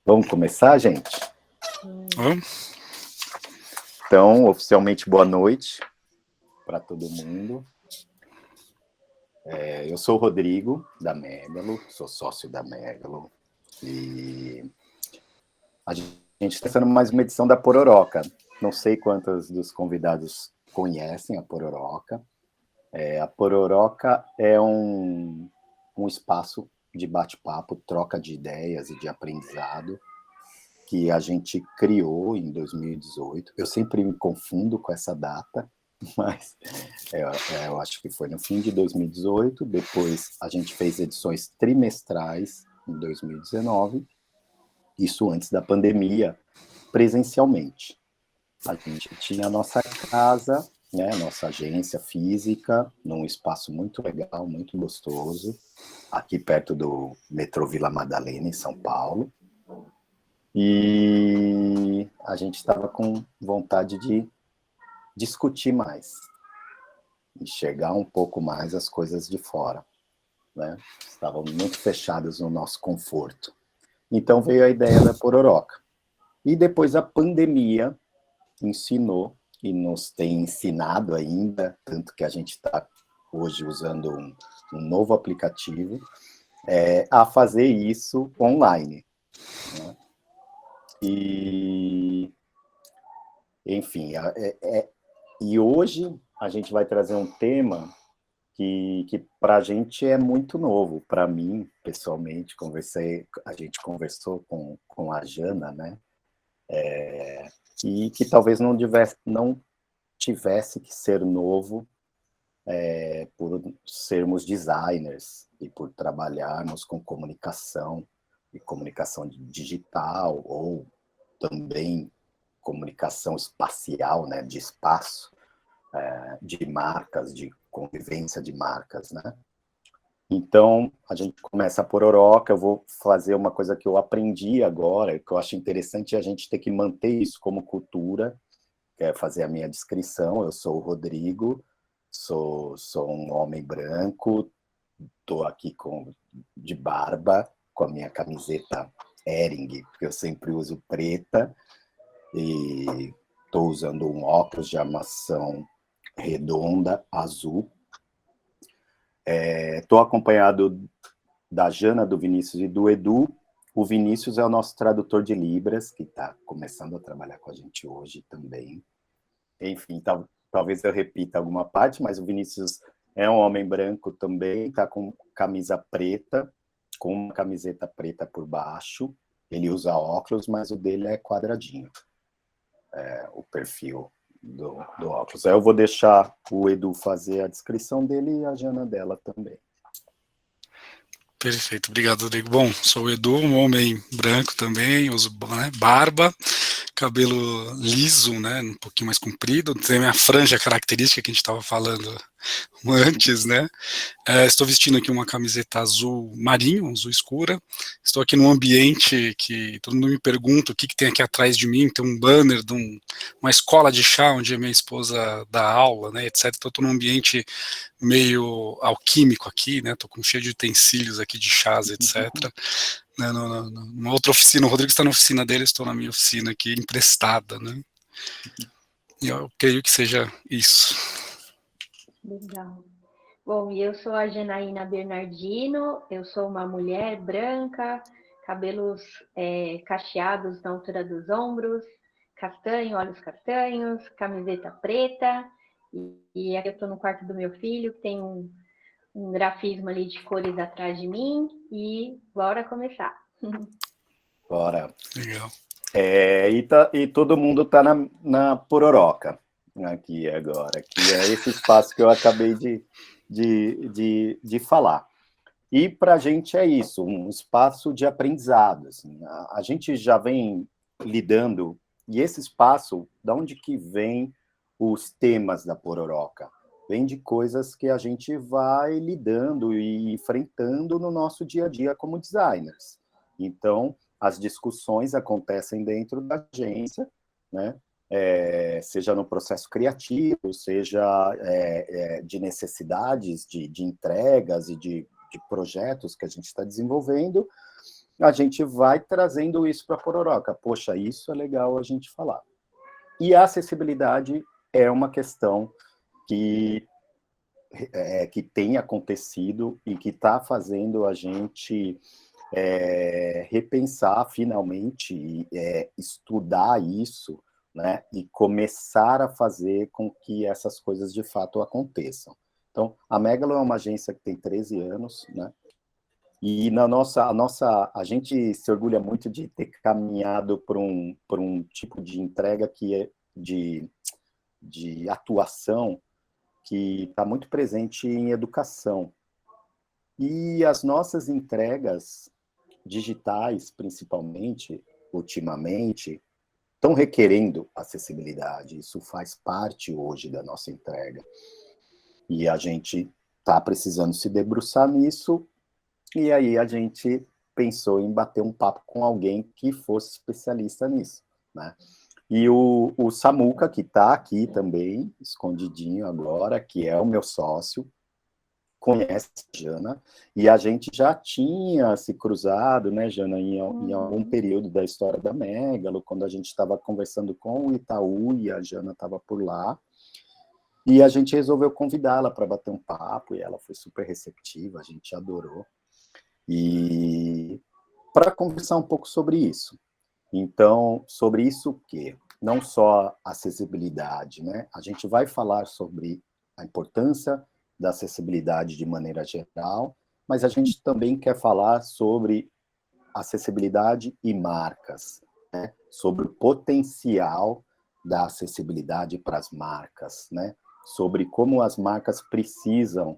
Vamos começar, gente? Então, oficialmente, boa noite para todo mundo. Eu sou o Rodrigo, da Megalo, sou sócio da Megalo, e a gente está fazendo mais uma edição da Pororoca. Não sei quantos dos convidados conhecem a Pororoca. A Pororoca é um espaço de bate-papo, troca de ideias e de aprendizado, que a gente criou em 2018. Eu sempre me confundo com essa data, mas eu acho que foi no fim de 2018. Depois a gente fez edições trimestrais em 2019, isso antes da pandemia, presencialmente. A gente tinha a nossa casa, né, nossa agência física, num espaço muito legal, muito gostoso, aqui perto do metrô Vila Madalena, em São Paulo. E a gente estava com vontade de discutir mais, enxergar um pouco mais as coisas de fora, né? Estávamos muito fechados no nosso conforto. Então veio a ideia da Pororoca. E depois a pandemia ensinou, e nos tem ensinado ainda, tanto que a gente está hoje usando um novo aplicativo, a fazer isso online, né? E, enfim, e hoje a gente vai trazer um tema que para a gente é muito novo. Para mim, pessoalmente, a gente conversou com a Jana, né? E que talvez não tivesse que ser novo, por sermos designers e por trabalharmos com comunicação e comunicação digital, ou também comunicação espacial, né, de espaço, de marcas, de convivência de marcas, né? Então, a gente começa a Pororoca. Eu vou fazer uma coisa que eu aprendi agora, que eu acho interessante a gente ter que manter isso como cultura, que é fazer a minha descrição. Eu sou o Rodrigo, sou um homem branco, estou aqui de barba, com a minha camiseta Hering, porque eu sempre uso preta, e estou usando um óculos de armação redonda, azul. Estou acompanhado da Jana, do Vinícius e do Edu. O Vinícius é o nosso tradutor de Libras, que está começando a trabalhar com a gente hoje também. Enfim, talvez eu repita alguma parte, mas o Vinícius é um homem branco também, está com camisa preta, com uma camiseta preta por baixo. Ele usa óculos, mas o dele é quadradinho, o perfil do óculos. Aí eu vou deixar o Edu fazer a descrição dele e a Jana dela também. Perfeito, obrigado, Rodrigo. Bom, sou o Edu, um homem branco também, uso, né, barba, cabelo liso, né, um pouquinho mais comprido, tem a minha franja característica que a gente estava falando antes, né. Estou vestindo aqui uma camiseta azul marinho, azul escura. Estou aqui num ambiente que todo mundo me pergunta o que tem aqui atrás de mim. Tem um banner de uma escola de chá onde a minha esposa dá aula, né, etc. Então, estou num ambiente meio alquímico aqui, né, estou cheio de utensílios aqui de chás, etc. Né, numa outra oficina, o Rodrigo está na oficina dele, estou na minha oficina aqui, emprestada, né. E eu creio que seja isso. Legal. Bom, e eu sou a Janaína Bernardino, eu sou uma mulher branca, cabelos cacheados na altura dos ombros, castanho, olhos castanhos, camiseta preta, e aqui eu estou no quarto do meu filho, que tem um grafismo ali de cores atrás de mim, e bora começar. Bora. Legal. E todo mundo está na Pororoca aqui agora, que é esse espaço que eu acabei de falar. E para a gente é isso, um espaço de aprendizado. Assim. A gente já vem lidando, e esse espaço, de onde que vem os temas da Pororoca? Vem de coisas que a gente vai lidando e enfrentando no nosso dia a dia como designers. Então, as discussões acontecem dentro da agência, né? seja no processo criativo, seja de necessidades de entregas e de projetos que a gente está desenvolvendo, a gente vai trazendo isso para a Pororoca. Poxa, isso é legal a gente falar. E a acessibilidade é uma questão que tem acontecido e que está fazendo a gente repensar finalmente, estudar isso, né, e começar a fazer com que essas coisas de fato aconteçam. Então, a Megalo é uma agência que tem 13 anos, né, e a gente se orgulha muito de ter caminhado por um tipo de entrega que é de atuação que está muito presente em educação. E as nossas entregas digitais, principalmente, ultimamente, estão requerendo acessibilidade. Isso faz parte hoje da nossa entrega. E a gente está precisando se debruçar nisso, e aí a gente pensou em bater um papo com alguém que fosse especialista nisso, né? E o Samuca, que está aqui também, escondidinho agora, que é o meu sócio, conhece a Jana, e a gente já tinha se cruzado, né, Jana, em algum período da história da Megalo, quando a gente estava conversando com o Itaú e a Jana estava por lá, e a gente resolveu convidá-la para bater um papo, e ela foi super receptiva, a gente adorou, e para conversar um pouco sobre isso. Então, sobre isso o quê? Não só acessibilidade, né? A gente vai falar sobre a importância da acessibilidade de maneira geral, mas a gente também quer falar sobre acessibilidade e marcas, né? Sobre o potencial da acessibilidade para as marcas, né? Sobre como as marcas precisam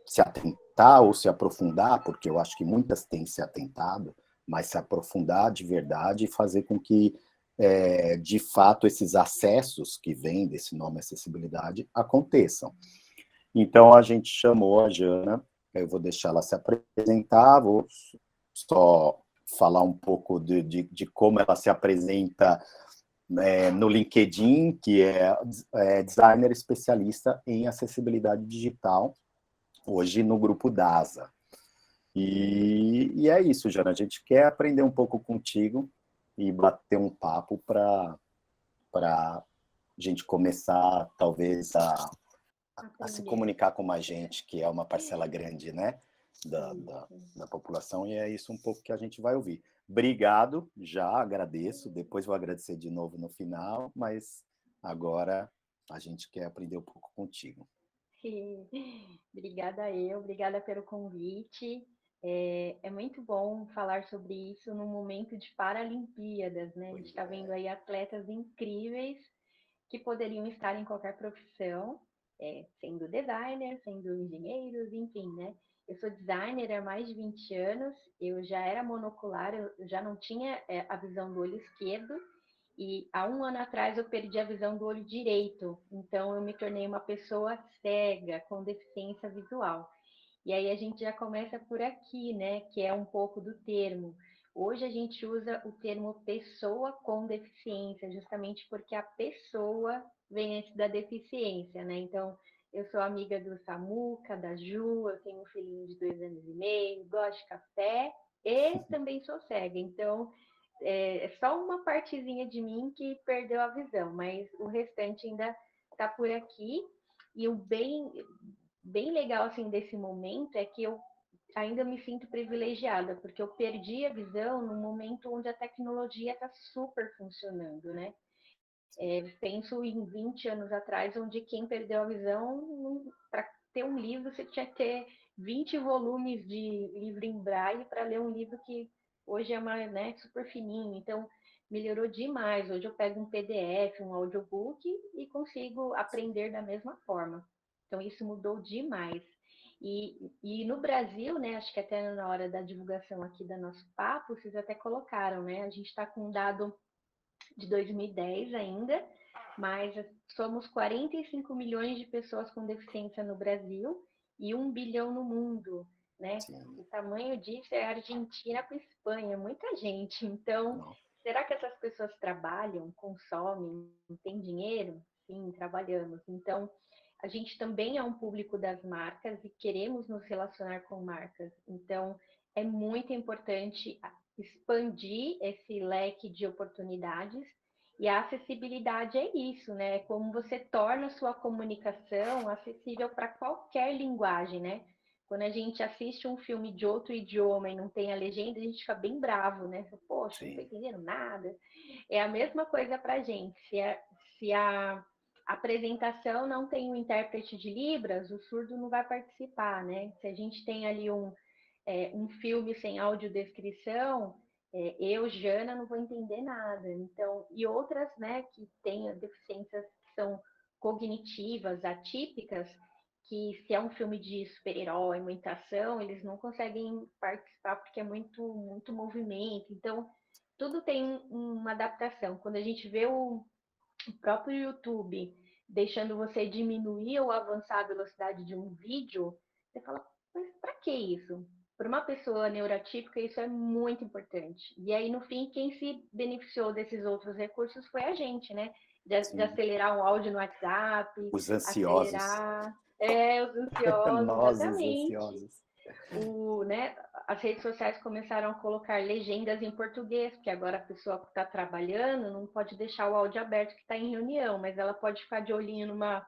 se atentar ou se aprofundar, porque eu acho que muitas têm se atentado, mas se aprofundar de verdade e fazer com que, de fato, esses acessos que vêm desse nome acessibilidade aconteçam. Então, a gente chamou a Jana, eu vou deixar ela se apresentar, vou só falar um pouco de como ela se apresenta no LinkedIn, que é designer especialista em acessibilidade digital, hoje no grupo DASA. E é isso, Jana, a gente quer aprender um pouco contigo e bater um papo para a gente começar, talvez, a se comunicar com mais gente, que é uma parcela grande, né, da população, e é isso um pouco que a gente vai ouvir. Obrigado, já agradeço, depois vou agradecer de novo no final, mas agora a gente quer aprender um pouco contigo. Sim, obrigada pelo convite. É muito bom falar sobre isso no momento de Paralimpíadas, né? A gente está vendo aí atletas incríveis que poderiam estar em qualquer profissão, sendo designer, sendo engenheiros, enfim, né? Eu sou designer há mais de 20 anos, eu já era monocular, eu já não tinha a visão do olho esquerdo, e há um ano atrás eu perdi a visão do olho direito, então eu me tornei uma pessoa cega, com deficiência visual. E aí a gente já começa por aqui, né, que é um pouco do termo. Hoje a gente usa o termo pessoa com deficiência, justamente porque a pessoa vem antes da deficiência, né? Então, eu sou amiga do Samuca, da Ju, eu tenho um filhinho de 2 anos e meio, gosto de café e também sou cega. Então, é só uma partezinha de mim que perdeu a visão, mas o restante ainda está por aqui. E o bem legal assim desse momento é que eu ainda me sinto privilegiada, porque eu perdi a visão no momento onde a tecnologia está super funcionando, né? Penso em 20 anos atrás, onde quem perdeu a visão, para ter um livro, você tinha que ter 20 volumes de livro em braille para ler um livro que hoje é mais, né, super fininho. Então, melhorou demais. Hoje eu pego um PDF, um audiobook e consigo aprender da mesma forma. Então, isso mudou demais. E no Brasil, né, acho que até na hora da divulgação aqui do nosso papo, vocês até colocaram, né? A gente está com um dado de 2010 ainda, mas somos 45 milhões de pessoas com deficiência no Brasil e 1 bilhão no mundo, né? Sim. O tamanho disso é a Argentina com a Espanha, muita gente. Então, será que essas pessoas trabalham, consomem, têm dinheiro? Sim, trabalhamos. Então, a gente também é um público das marcas e queremos nos relacionar com marcas. Então, é muito importante expandir esse leque de oportunidades. E a acessibilidade é isso, né? É como você torna a sua comunicação acessível para qualquer linguagem, né? Quando a gente assiste um filme de outro idioma e não tem a legenda, a gente fica bem bravo, né? Poxa, não estou entendendo nada. É a mesma coisa para a gente. Se a apresentação não tem um intérprete de Libras, o surdo não vai participar, né? Se a gente tem ali um filme sem audiodescrição, eu, Jana, não vou entender nada. Então, e outras, né, que têm deficiências que são cognitivas, atípicas, que se é um filme de super-herói, muita ação, eles não conseguem participar porque é muito movimento. Então, tudo tem uma adaptação. Quando a gente vê o próprio YouTube deixando você diminuir ou avançar a velocidade de um vídeo, você fala, mas para que isso? Para uma pessoa neurotípica, isso é muito importante. E aí, no fim, quem se beneficiou desses outros recursos foi a gente, né? De acelerar um áudio no WhatsApp, Os ansiosos. acelerar. Os ansiosos, Nós, os exatamente. ansiosos. Né, as redes sociais começaram a colocar legendas em português, porque agora a pessoa que está trabalhando não pode deixar o áudio aberto que está em reunião, mas ela pode ficar de olhinho numa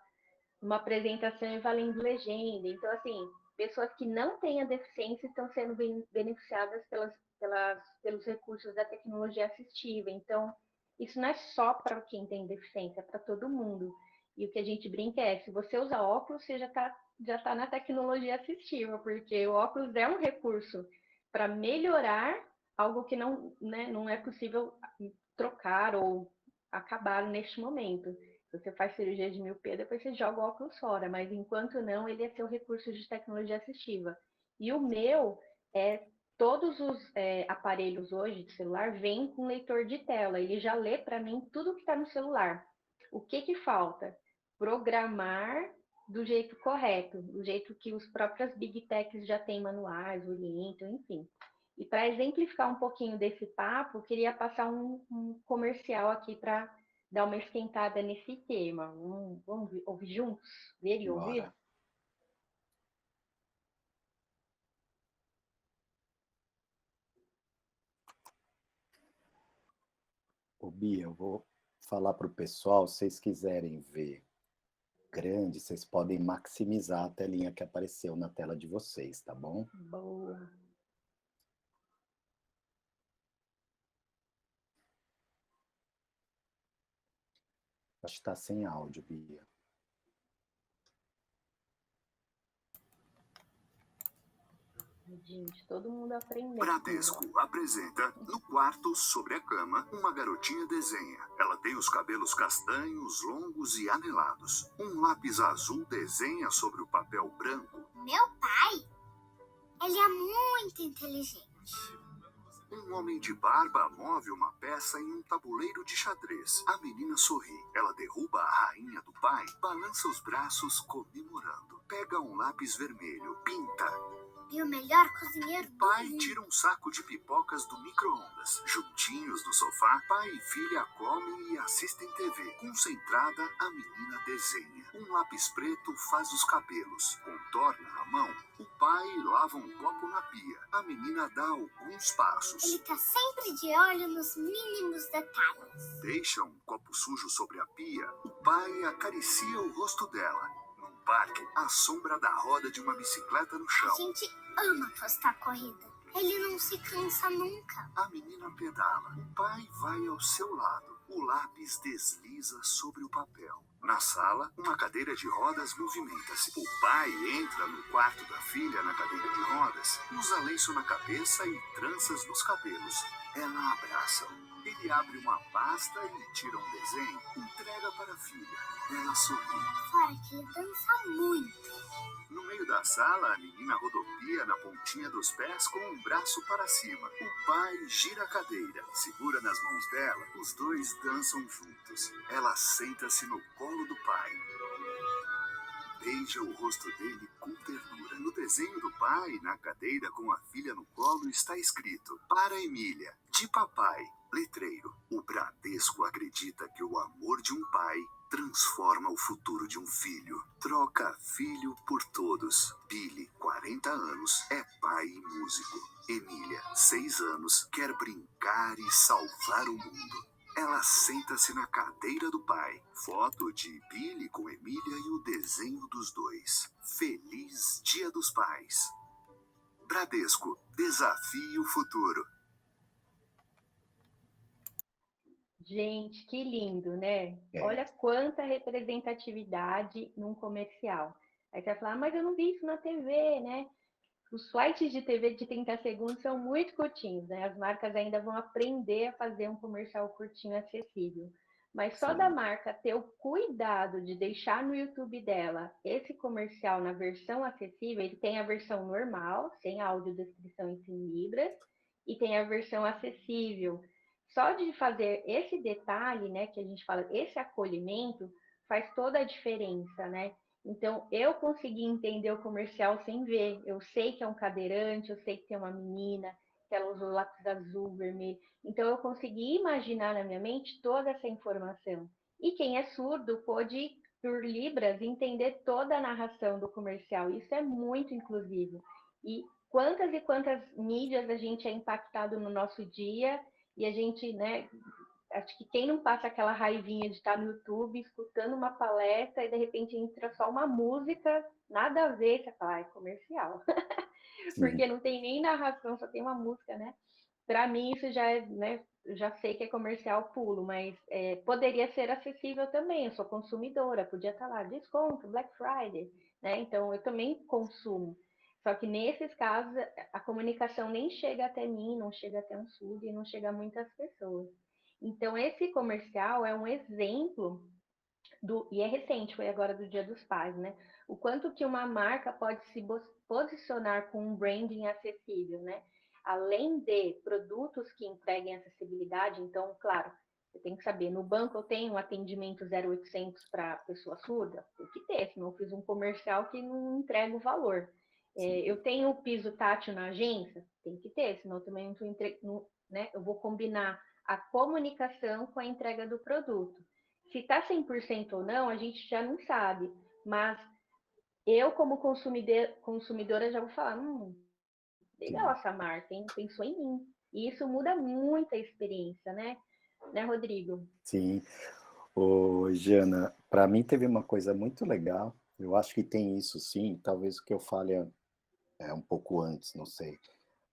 apresentação e valendo legenda. Então, assim, pessoas que não têm a deficiência estão sendo beneficiadas pelos recursos da tecnologia assistiva. Então, isso não é só para quem tem deficiência, é para todo mundo. E o que a gente brinca é, se você usa óculos, você já tá na tecnologia assistiva, porque o óculos é um recurso para melhorar algo que não, né, não é possível trocar ou acabar neste momento. Se você faz cirurgia de miopia, depois você joga o óculos fora, mas enquanto não, ele é seu recurso de tecnologia assistiva. E o meu todos os aparelhos hoje de celular vêm com leitor de tela. Ele já lê para mim tudo que está no celular. O que falta? Programar do jeito correto, do jeito que os próprios Big Techs já têm manuais, orientam, enfim. E para exemplificar um pouquinho desse papo, eu queria passar um comercial aqui para dar uma esquentada nesse tema. Vamos ouvir juntos? Ver e ouvir? Bora. Ô, Bia, eu vou falar para o pessoal, se vocês quiserem ver grande, vocês podem maximizar a telinha que apareceu na tela de vocês, tá bom? Boa. Acho que está sem áudio, Bia. Gente, todo mundo aprendendo. Bradesco apresenta No Quarto Sobre a Cama, uma garotinha desenha. Ela tem os cabelos castanhos, longos e anelados. Um lápis azul desenha sobre o papel branco. Meu pai? Ele é muito inteligente. Um homem de barba move uma peça em um tabuleiro de xadrez. A menina sorri. Ela derruba a rainha do pai, balança os braços comemorando. Pega um lápis vermelho, pinta. E o melhor cozinheiro O pai do mundo. tira um saco de pipocas do micro-ondas. Juntinhos no sofá, pai e filha comem e assistem TV. Concentrada, a menina desenha. Um lápis preto faz os cabelos. Contorna a mão. O pai lava um copo na pia. A menina dá alguns passos. Ele tá sempre de olho nos mínimos detalhes. Deixa um copo sujo sobre a pia. O pai acaricia o rosto dela. Num parque, à sombra da roda de uma bicicleta no A chão. gente ama postar corrida. Ele não se cansa nunca. A menina pedala. O pai vai ao seu lado. O lápis desliza sobre o papel. Na sala, uma cadeira de rodas movimenta-se. O pai entra no quarto da filha na cadeira de rodas, usa lenço na cabeça e tranças nos cabelos. Ela abraça. Ele abre uma pasta e tira um desenho, entrega para a filha. Ela sorri. Fora que ele dança muito. No meio da sala, a menina rodopia na pontinha dos pés com um braço para cima. O pai gira a cadeira, segura nas mãos dela, os dois dançam juntos. Ela senta-se no colo do pai. beija o rosto dele com ternura. No desenho do pai, na cadeira com a filha no colo, está escrito: para Emília, de papai, letreiro. O Bradesco acredita que o amor de um pai transforma o futuro de um filho. Troca filho por todos. Billy, 40 anos, é pai e músico. Emília, 6 anos, quer brincar e salvar o mundo. Ela senta-se na cadeira do pai. Foto de Billy com Emília e o desenho dos dois. Feliz Dia dos Pais. Bradesco, desafie o futuro. Gente, que lindo, né? Olha quanta representatividade num comercial. Aí você vai falar, mas eu não vi isso na TV, né? Os flights de TV de 30 segundos são muito curtinhos, né? As marcas ainda vão aprender a fazer um comercial curtinho acessível. Mas só da marca ter o cuidado de deixar no YouTube dela esse comercial na versão acessível, ele tem a versão normal, sem audiodescrição em Libras, e tem a versão acessível. Só de fazer esse detalhe, né, que a gente fala, esse acolhimento, faz toda a diferença, né? Então, eu consegui entender o comercial sem ver. Eu sei que é um cadeirante, eu sei que tem uma menina, que ela usa o lápis azul, vermelho. Então, eu consegui imaginar na minha mente toda essa informação. E quem é surdo pôde, por Libras, entender toda a narração do comercial. Isso é muito inclusivo. E quantas mídias a gente é impactado no nosso dia e a gente, né, acho que quem não passa aquela raivinha de estar no YouTube escutando uma palestra e de repente entra só uma música, nada a ver, você fala, é comercial. Porque não tem nem narração, só tem uma música, né? Para mim isso já é, né? Já sei que é comercial, pulo, mas poderia ser acessível também. Eu sou consumidora, podia estar lá, desconto, Black Friday, né? Então eu também consumo. Só que nesses casos a comunicação nem chega até mim, não chega até um surdo e não chega a muitas pessoas. Então, esse comercial é um exemplo e é recente, foi agora do Dia dos Pais, né? O quanto que uma marca pode se posicionar com um branding acessível, né? Além de produtos que entreguem acessibilidade, então, claro, você tem que saber, no banco eu tenho um atendimento 0800 para pessoa surda? Tem que ter, senão eu fiz um comercial que não entrega o valor. Eu tenho piso tátil na agência? Tem que ter, senão eu também não estou né? Eu vou combinar a comunicação com a entrega do produto. Se está 100% ou não, a gente já não sabe, mas eu, como consumidora, já vou falar, legal essa marca, hein? Pensou em mim. E isso muda muito a experiência, né? Né, Rodrigo? Sim. Ô, Jana, para mim teve uma coisa muito legal, eu acho que tem isso sim, talvez o que eu fale é um pouco antes, não sei,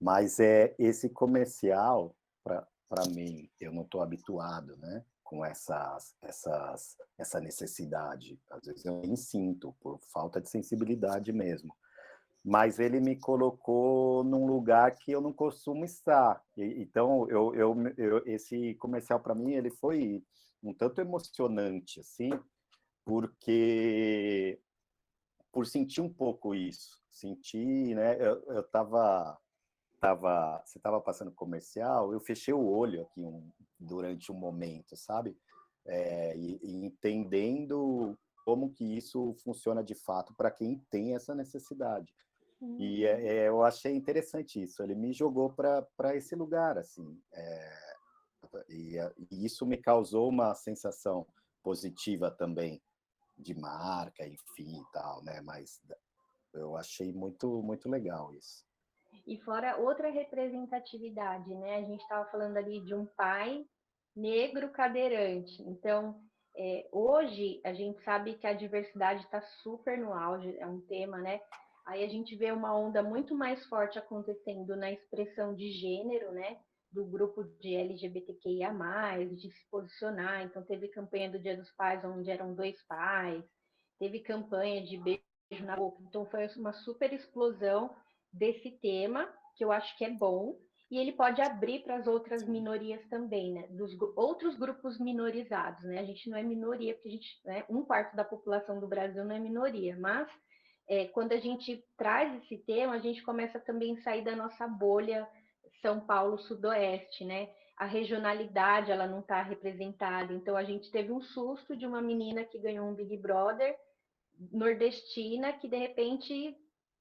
mas é esse comercial, para mim, eu não estou habituado, né, com essa necessidade, às vezes eu nem sinto, por falta de sensibilidade mesmo, mas ele me colocou num lugar que eu não costumo estar. Então, esse comercial, para mim, ele foi um tanto emocionante, assim, porque por sentir um pouco isso, sentir, né? Você estava passando comercial, eu fechei o olho aqui durante um momento, sabe? E entendendo como que isso funciona de fato para quem tem essa necessidade. E eu achei interessante isso. Ele me jogou para esse lugar, assim. E isso me causou uma sensação positiva também de marca, enfim, e tal, né? Mas eu achei muito muito legal isso. E fora outra representatividade, né? A gente estava falando ali de um pai negro cadeirante. Então, hoje a gente sabe que a diversidade está super no auge, é um tema, né? Aí a gente vê uma onda muito mais forte acontecendo na expressão de gênero, né? Do grupo de LGBTQIA+, de se posicionar. Então, teve campanha do Dia dos Pais, onde eram 2 pais. Teve campanha de beijo na boca. Então, foi uma super explosão desse tema, que eu acho que é bom, e ele pode abrir para as outras minorias também, né? Dos outros grupos minorizados, né? A gente não é minoria, porque a gente, né, 1/4 da população do Brasil não é minoria, mas quando a gente traz esse tema, a gente começa também a sair da nossa bolha São Paulo Sudoeste, né? A regionalidade, ela não está representada, então a gente teve um susto de uma menina que ganhou um Big Brother nordestina que, de repente,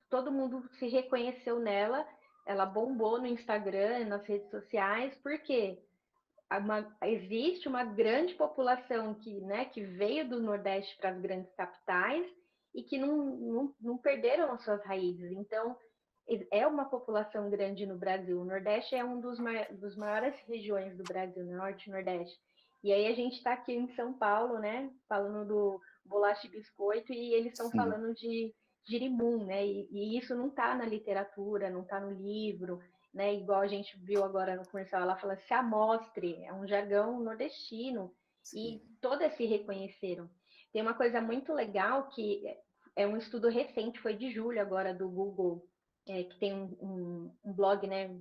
todo mundo se reconheceu nela, ela bombou no Instagram, nas redes sociais, porque existe uma grande população que veio do Nordeste para as grandes capitais e que não perderam as suas raízes. Então, é uma população grande no Brasil. O Nordeste é um dos maiores regiões do Brasil, Norte e Nordeste. E aí a gente está aqui em São Paulo, né, falando do bolacha e biscoito, e eles estão Sim. falando de girimum, né, e isso não está na literatura, não está no livro, né, igual a gente viu agora no comercial, ela fala se amostre, é um jargão nordestino, Sim. e todas se reconheceram. Tem uma coisa muito legal que é um estudo recente, foi de julho agora, do Google, que tem um blog, né,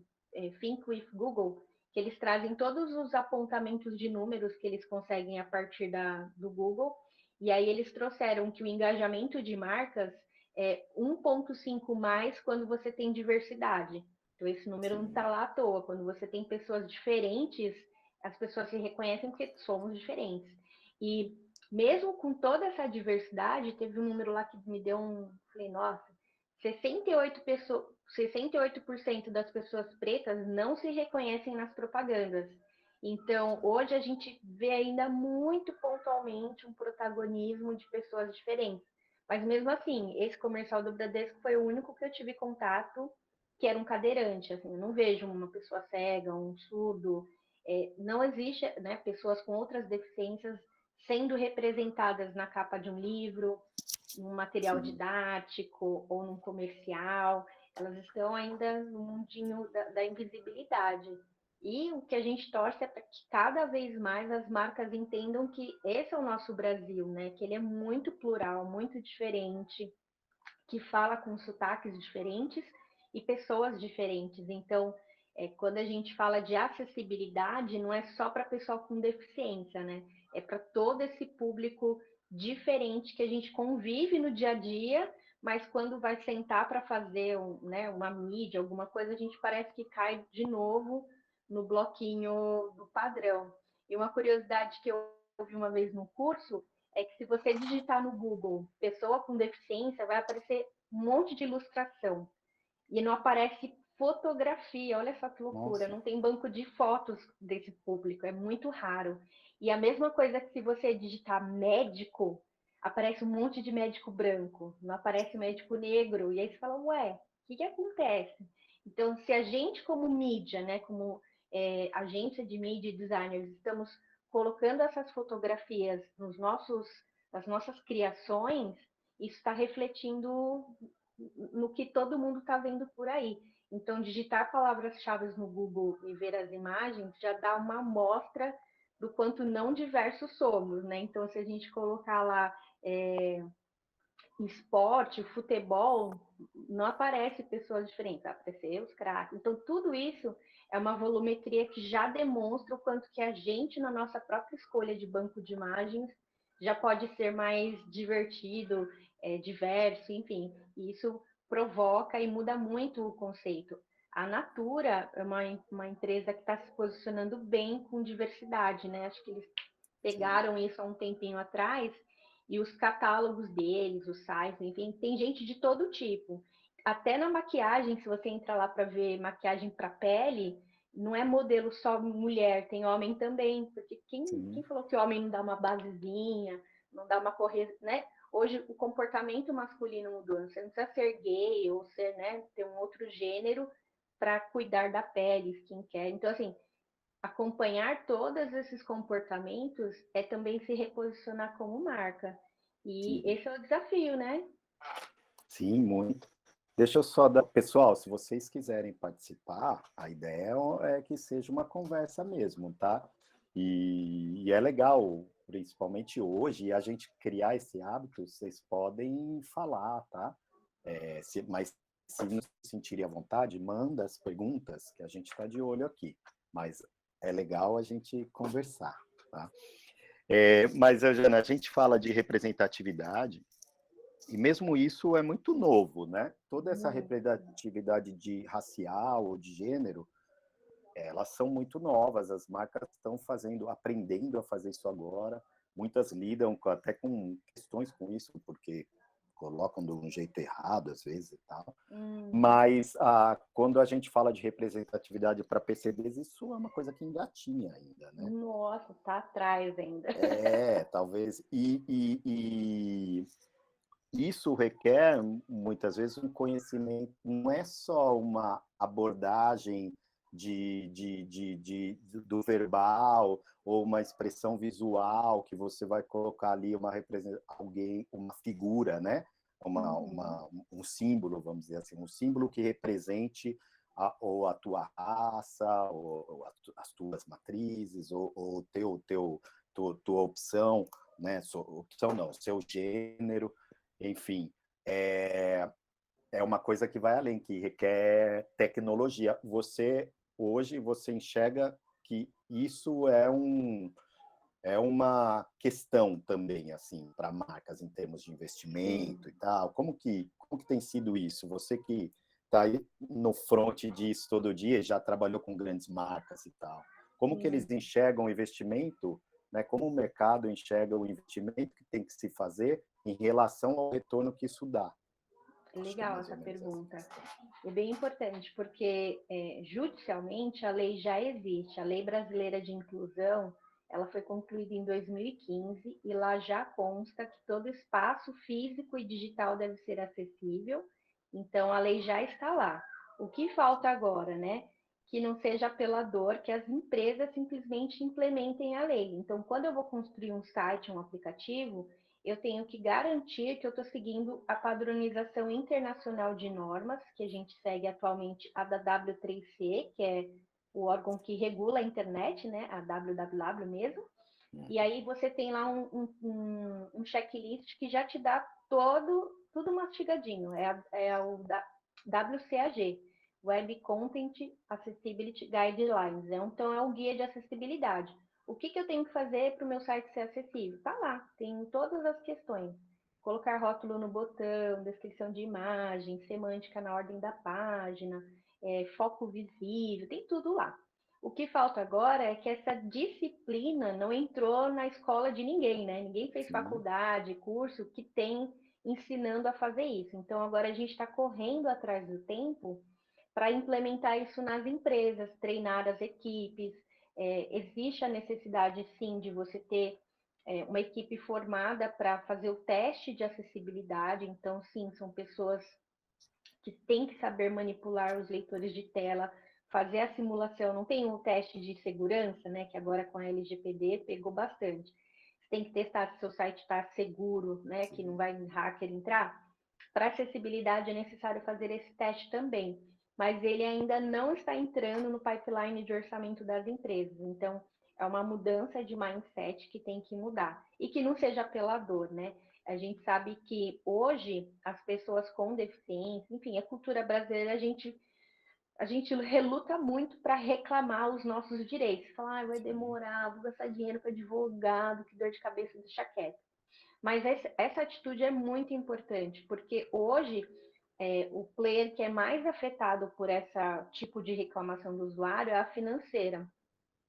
Think with Google, que eles trazem todos os apontamentos de números que eles conseguem a partir do Google, e aí eles trouxeram que o engajamento de marcas é 1,5 mais quando você tem diversidade. Então, esse número não está lá à toa. Quando você tem pessoas diferentes, as pessoas se reconhecem porque somos diferentes. E mesmo com toda essa diversidade, teve um número lá que me deu um... Falei, nossa, 68% das pessoas pretas não se reconhecem nas propagandas. Então, hoje a gente vê ainda muito pontualmente um protagonismo de pessoas diferentes. Mas mesmo assim, esse comercial do Bradesco foi o único que eu tive contato que era um cadeirante. Assim, eu não vejo uma pessoa cega, um surdo. Não existe, né, pessoas com outras deficiências sendo representadas na capa de um livro, num material Sim. didático ou num comercial. Elas estão ainda no mundinho da invisibilidade. E o que a gente torce é para que cada vez mais as marcas entendam que esse é o nosso Brasil, né? Que ele é muito plural, muito diferente, que fala com sotaques diferentes e pessoas diferentes. Então, quando a gente fala de acessibilidade, não é só para pessoa com deficiência, né? É para todo esse público diferente que a gente convive no dia a dia, mas quando vai sentar para fazer uma mídia, alguma coisa, a gente parece que cai de novo no bloquinho do padrão. E uma curiosidade que eu ouvi uma vez no curso é que se você digitar no Google pessoa com deficiência, vai aparecer um monte de ilustração. E não aparece fotografia, olha só que loucura, Nossa. não tem banco de fotos desse público, é muito raro. E a mesma coisa que se você digitar médico, aparece um monte de médico branco, não aparece médico negro. E aí você fala, ué, o que acontece? Então, se a gente como mídia, né, como agência de mídia e designers, estamos colocando essas fotografias nas nossas criações, isso está refletindo no que todo mundo está vendo por aí. Então, digitar palavras-chave no Google e ver as imagens já dá uma amostra do quanto não diversos somos, né? Então, se a gente colocar lá esporte, futebol, não aparece pessoas diferentes, vai aparecer os craques. Então, tudo isso é uma volumetria que já demonstra o quanto que a gente, na nossa própria escolha de banco de imagens, já pode ser mais divertido, diverso, enfim. E isso provoca e muda muito o conceito. A Natura é uma empresa que está se posicionando bem com diversidade, né? Acho que eles pegaram isso há um tempinho atrás e os catálogos deles, os sites, enfim, tem gente de todo tipo. Até na maquiagem, se você entrar lá para ver maquiagem para pele, não é modelo só mulher, tem homem também, porque quem falou que homem não dá uma basezinha, não dá uma correção, né? Hoje o comportamento masculino mudou, você não precisa ser gay ou ser, né, ter um outro gênero para cuidar da pele, skincare. Então, assim, acompanhar todos esses comportamentos é também se reposicionar como marca. E Sim. esse é o desafio, né? Sim, muito. Deixa eu só dar. Pessoal, se vocês quiserem participar, a ideia é que seja uma conversa mesmo, tá? E é legal, principalmente hoje, a gente criar esse hábito, vocês podem falar, tá? Mas se não se sentirem à vontade, manda as perguntas, que a gente está de olho aqui. Mas é legal a gente conversar, tá? Mas, Jana, a gente fala de representatividade, e mesmo isso é muito novo, né? Toda essa representatividade de racial ou de gênero, elas são muito novas, as marcas estão aprendendo a fazer isso agora, muitas lidam até com questões com isso, porque colocam de um jeito errado às vezes e tal. Mas quando a gente fala de representatividade para PCDs, isso é uma coisa que engatinha ainda, né? Nossa, tá atrás ainda. Talvez. E isso requer, muitas vezes, um conhecimento, não é só uma abordagem do verbal ou uma expressão visual que você vai colocar ali alguém, uma figura, né? Um símbolo, vamos dizer assim, um símbolo que represente ou a tua raça, ou as tuas matrizes, ou tua opção, né? Opção não, seu gênero, enfim, é uma coisa que vai além, que requer tecnologia. Hoje, você enxerga que isso é uma questão também, assim, para marcas em termos de investimento e tal. Como que tem sido isso? Você que está aí no front disso todo dia, já trabalhou com grandes marcas e tal. Como que eles enxergam o investimento, né? Como o mercado enxerga o investimento que tem que se fazer em relação ao retorno que isso dá? Legal essa pergunta. É bem importante, porque judicialmente a lei já existe. A Lei Brasileira de Inclusão, ela foi concluída em 2015 e lá já consta que todo espaço físico e digital deve ser acessível. Então, a lei já está lá. O que falta agora, né? Que não seja apelador, que as empresas simplesmente implementem a lei. Então, quando eu vou construir um site, um aplicativo, eu tenho que garantir que eu estou seguindo a padronização internacional de normas, que a gente segue atualmente a da W3C, que é o órgão que regula a internet, né? A WWW mesmo. E aí você tem lá um checklist que já te dá tudo mastigadinho. É o WCAG, Web Content Accessibility Guidelines. Então, é um guia de acessibilidade. O que eu tenho que fazer para o meu site ser acessível? Tá lá, tem todas as questões. Colocar rótulo no botão, descrição de imagem, semântica na ordem da página, foco visível, tem tudo lá. O que falta agora é que essa disciplina não entrou na escola de ninguém, né? Ninguém fez faculdade, curso que tem ensinando a fazer isso. Então, agora a gente está correndo atrás do tempo para implementar isso nas empresas, treinar as equipes. Existe a necessidade, sim, de você ter uma equipe formada para fazer o teste de acessibilidade. Então, sim, são pessoas que têm que saber manipular os leitores de tela, fazer a simulação. Não tem um teste de segurança, né? Que agora com a LGPD pegou bastante. Você tem que testar se seu site está seguro, né? Que não vai hacker entrar. Para acessibilidade é necessário fazer esse teste também, mas ele ainda não está entrando no pipeline de orçamento das empresas. Então, é uma mudança de mindset que tem que mudar e que não seja apelador, né? A gente sabe que hoje as pessoas com deficiência, enfim, a cultura brasileira, a gente reluta muito para reclamar os nossos direitos. Falar, vai demorar, vou gastar dinheiro para advogado, que dor de cabeça, deixa quieto. Mas essa atitude é muito importante, porque hoje o player que é mais afetado por esse tipo de reclamação do usuário é a financeira.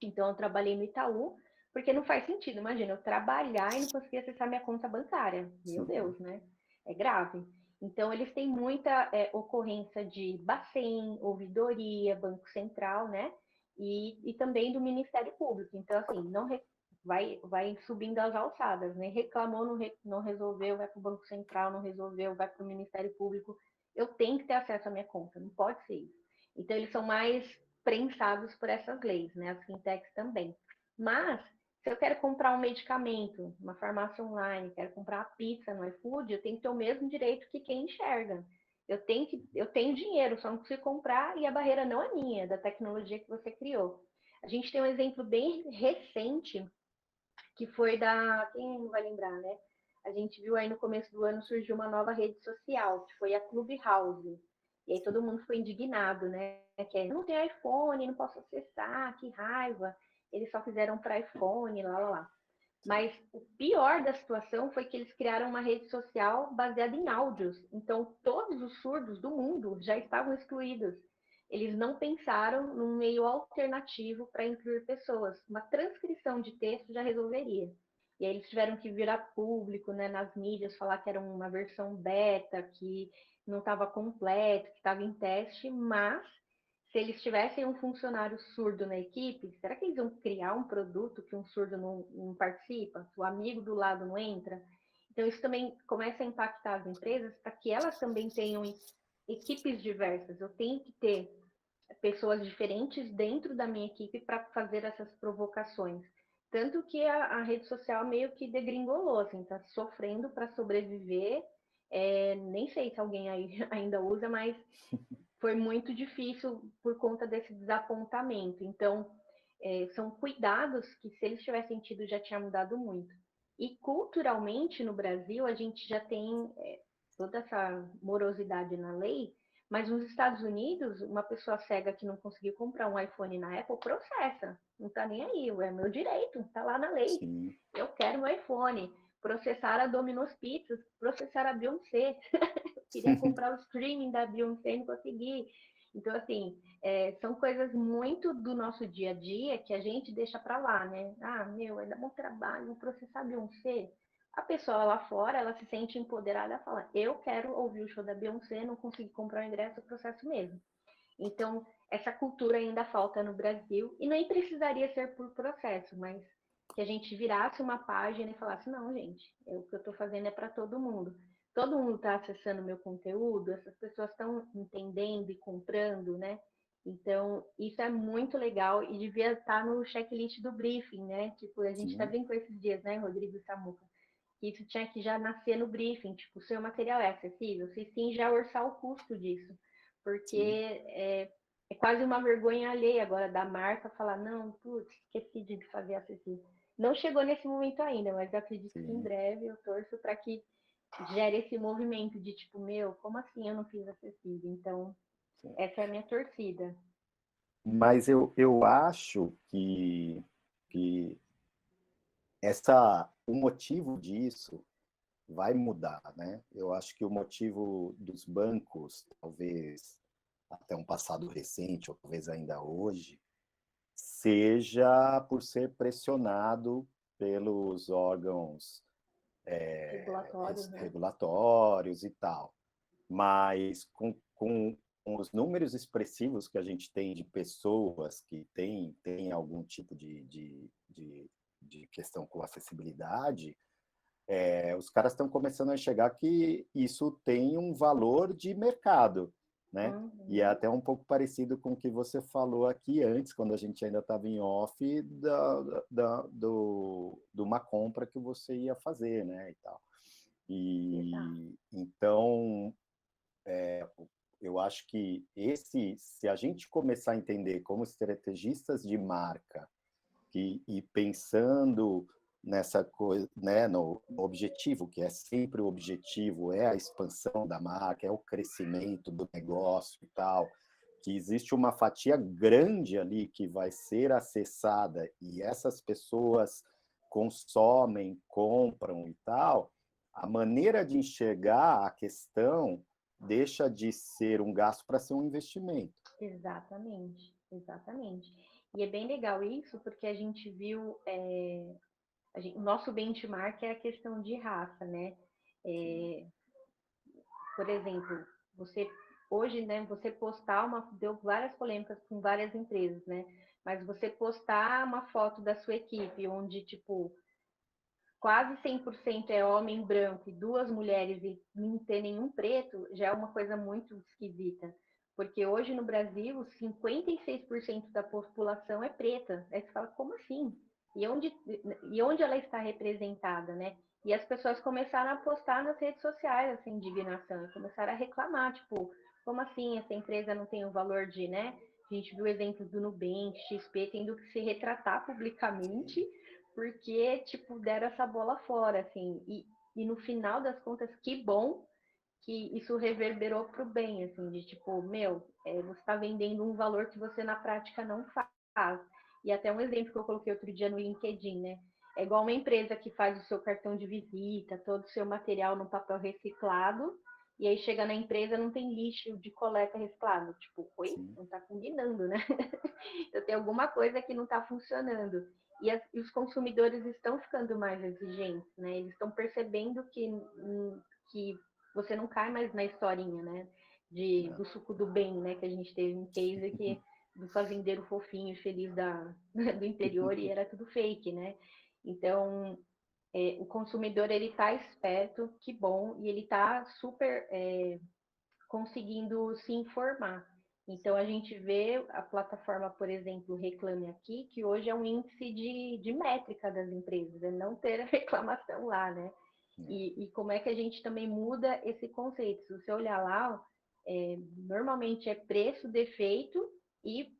Então, eu trabalhei no Itaú, porque não faz sentido, imagina, eu trabalhar e não conseguir acessar minha conta bancária. Meu Deus, né? É grave. Então, eles têm muita ocorrência de Bacen, ouvidoria, Banco Central, né? E também do Ministério Público. Então, assim, não vai subindo as alçadas, né? Reclamou, não resolveu, vai para o Banco Central, não resolveu, vai para o Ministério Público. Eu tenho que ter acesso à minha conta, não pode ser isso. Então, eles são mais prensados por essas leis, né? As fintechs também. Mas, se eu quero comprar um medicamento, uma farmácia online, quero comprar uma pizza no iFood, eu tenho que ter o mesmo direito que quem enxerga. Eu tenho dinheiro, só não consigo comprar e a barreira não é minha, é da tecnologia que você criou. A gente tem um exemplo bem recente, que foi quem não vai lembrar, né? A gente viu aí no começo do ano surgiu uma nova rede social, que foi a Clubhouse. E aí todo mundo ficou indignado, né? Que não tem iPhone, não posso acessar, que raiva. Eles só fizeram para iPhone, lá. Mas o pior da situação foi que eles criaram uma rede social baseada em áudios. Então, todos os surdos do mundo já estavam excluídos. Eles não pensaram num meio alternativo para incluir pessoas. Uma transcrição de texto já resolveria. e aí eles tiveram que virar público, né, nas mídias, falar que era uma versão beta, que não estava completo, que estava em teste, mas se eles tivessem um funcionário surdo na equipe, será que eles iam criar um produto que um surdo não participa? O amigo do lado não entra? Então, isso também começa a impactar as empresas para que elas também tenham equipes diversas. Eu tenho que ter pessoas diferentes dentro da minha equipe para fazer essas provocações. Tanto que a rede social meio que degringolou, assim, está sofrendo para sobreviver. Nem sei se alguém aí ainda usa, mas foi muito difícil por conta desse desapontamento. Então, são cuidados que, se eles tivessem tido, já tinha mudado muito. E culturalmente, no Brasil, a gente já tem toda essa morosidade na lei, mas nos Estados Unidos, uma pessoa cega que não conseguiu comprar um iPhone na Apple processa. Não está nem aí, é meu direito, está lá na lei. Sim. Eu quero um iPhone. Processar a Domino's Pizzas, processar a Beyoncé. Queria comprar o streaming da Beyoncé e não consegui. Então, assim, são coisas muito do nosso dia a dia que a gente deixa para lá, né? Ah, meu, é dar bom trabalho, vou processar a Beyoncé. A pessoa lá fora, ela se sente empoderada e fala, eu quero ouvir o show da Beyoncé, não consegui comprar o ingresso, o processo mesmo. Então, essa cultura ainda falta no Brasil, e nem precisaria ser por processo, mas que a gente virasse uma página e falasse, não, gente, o que eu estou fazendo é para todo mundo está acessando meu conteúdo, essas pessoas estão entendendo e comprando, né? Então, isso é muito legal e devia estar no checklist do briefing, né? Tipo, a gente está Sim. brincando esses dias, né, Rodrigo e Samuca? Isso tinha que já nascer no briefing, tipo, o seu material é acessível? Se sim, já orçar o custo disso. Porque é quase uma vergonha alheia agora da marca falar, não, putz, esqueci de fazer acessível. Não chegou nesse momento ainda, mas eu acredito que em Sim. breve eu torço para que gere esse movimento de tipo, meu, como assim eu não fiz acessível? Então, Sim. essa é a minha torcida. Mas eu acho que o motivo disso vai mudar, né? Eu acho que o motivo dos bancos, talvez até um passado recente, ou talvez ainda hoje, seja por ser pressionado pelos órgãos Regulatórios, né? regulatórios e tal. Mas com os números expressivos que a gente tem de pessoas que têm algum tipo de questão com acessibilidade, os caras estão começando a enxergar que isso tem um valor de mercado, né? E é até um pouco parecido com o que você falou aqui antes, quando a gente ainda estava em off, de uma compra que você ia fazer, né? E tal. E então, eu acho que se a gente começar a entender como estrategistas de marca e pensando nessa coisa, né, no objetivo, que é sempre o objetivo, é a expansão da marca, é o crescimento do negócio e tal, que existe uma fatia grande ali que vai ser acessada e essas pessoas consomem, compram e tal, a maneira de enxergar a questão deixa de ser um gasto para ser um investimento. Exatamente, exatamente. E é bem legal isso, porque a gente viu, o nosso benchmark é a questão de raça, né? Por exemplo, hoje, né, você postar deu várias polêmicas com várias empresas, né? Mas você postar uma foto da sua equipe, onde, tipo, quase 100% é homem branco e duas mulheres e não ter nenhum preto, já é uma coisa muito esquisita. Porque hoje no Brasil, 56% da população é preta. Aí você fala, como assim? E onde ela está representada, né? E as pessoas começaram a postar nas redes sociais essa indignação, e começaram a reclamar, tipo, como assim essa empresa não tem o valor de, né? A gente viu exemplos do Nubank, XP, tendo que se retratar publicamente porque, tipo, deram essa bola fora, assim, e no final das contas, que bom que isso reverberou pro bem, assim, de tipo, meu, você está vendendo um valor que você na prática não faz. E até um exemplo que eu coloquei outro dia no LinkedIn, né? É igual uma empresa que faz o seu cartão de visita, todo o seu material no papel reciclado, e aí chega na empresa não tem lixo de coleta reciclado. Tipo, oi? Sim. Não tá combinando, né? Então tem alguma coisa que não tá funcionando. e os consumidores estão ficando mais exigentes, né? Eles estão percebendo que você não cai mais na historinha, né? Do suco do bem, né? Que a gente teve um case aqui do fazendeiro fofinho e feliz do interior e era tudo fake, né? Então, o consumidor, ele está esperto, que bom, e ele está super conseguindo se informar. Então, a gente vê a plataforma, por exemplo, Reclame Aqui, que hoje é um índice de métrica das empresas, é não ter a reclamação lá, né? E como é que a gente também muda esse conceito? Se você olhar lá, normalmente é preço, defeito e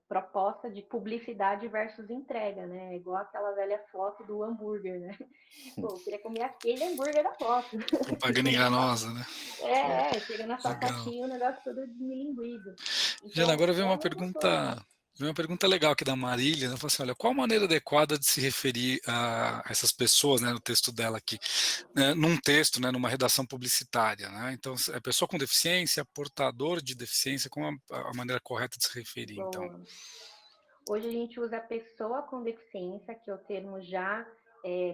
proposta de publicidade versus entrega, né? Igual aquela velha foto do hambúrguer, né? Pô, eu queria comer aquele hambúrguer da foto. Propaganda enganosa, né? Chega na sua Legal. caixinha o negócio todo desmilinguido. Jana, Então, agora vem é uma a mesma coisa. pergunta legal aqui da Marília. Ela falou assim: olha, qual a maneira adequada de se referir a essas pessoas, né, no texto dela aqui, né, num texto, né, numa redação publicitária, né? Então, é pessoa com deficiência, portador de deficiência, qual a maneira correta de se referir, então? Boa. Hoje a gente usa pessoa com deficiência, que é o termo já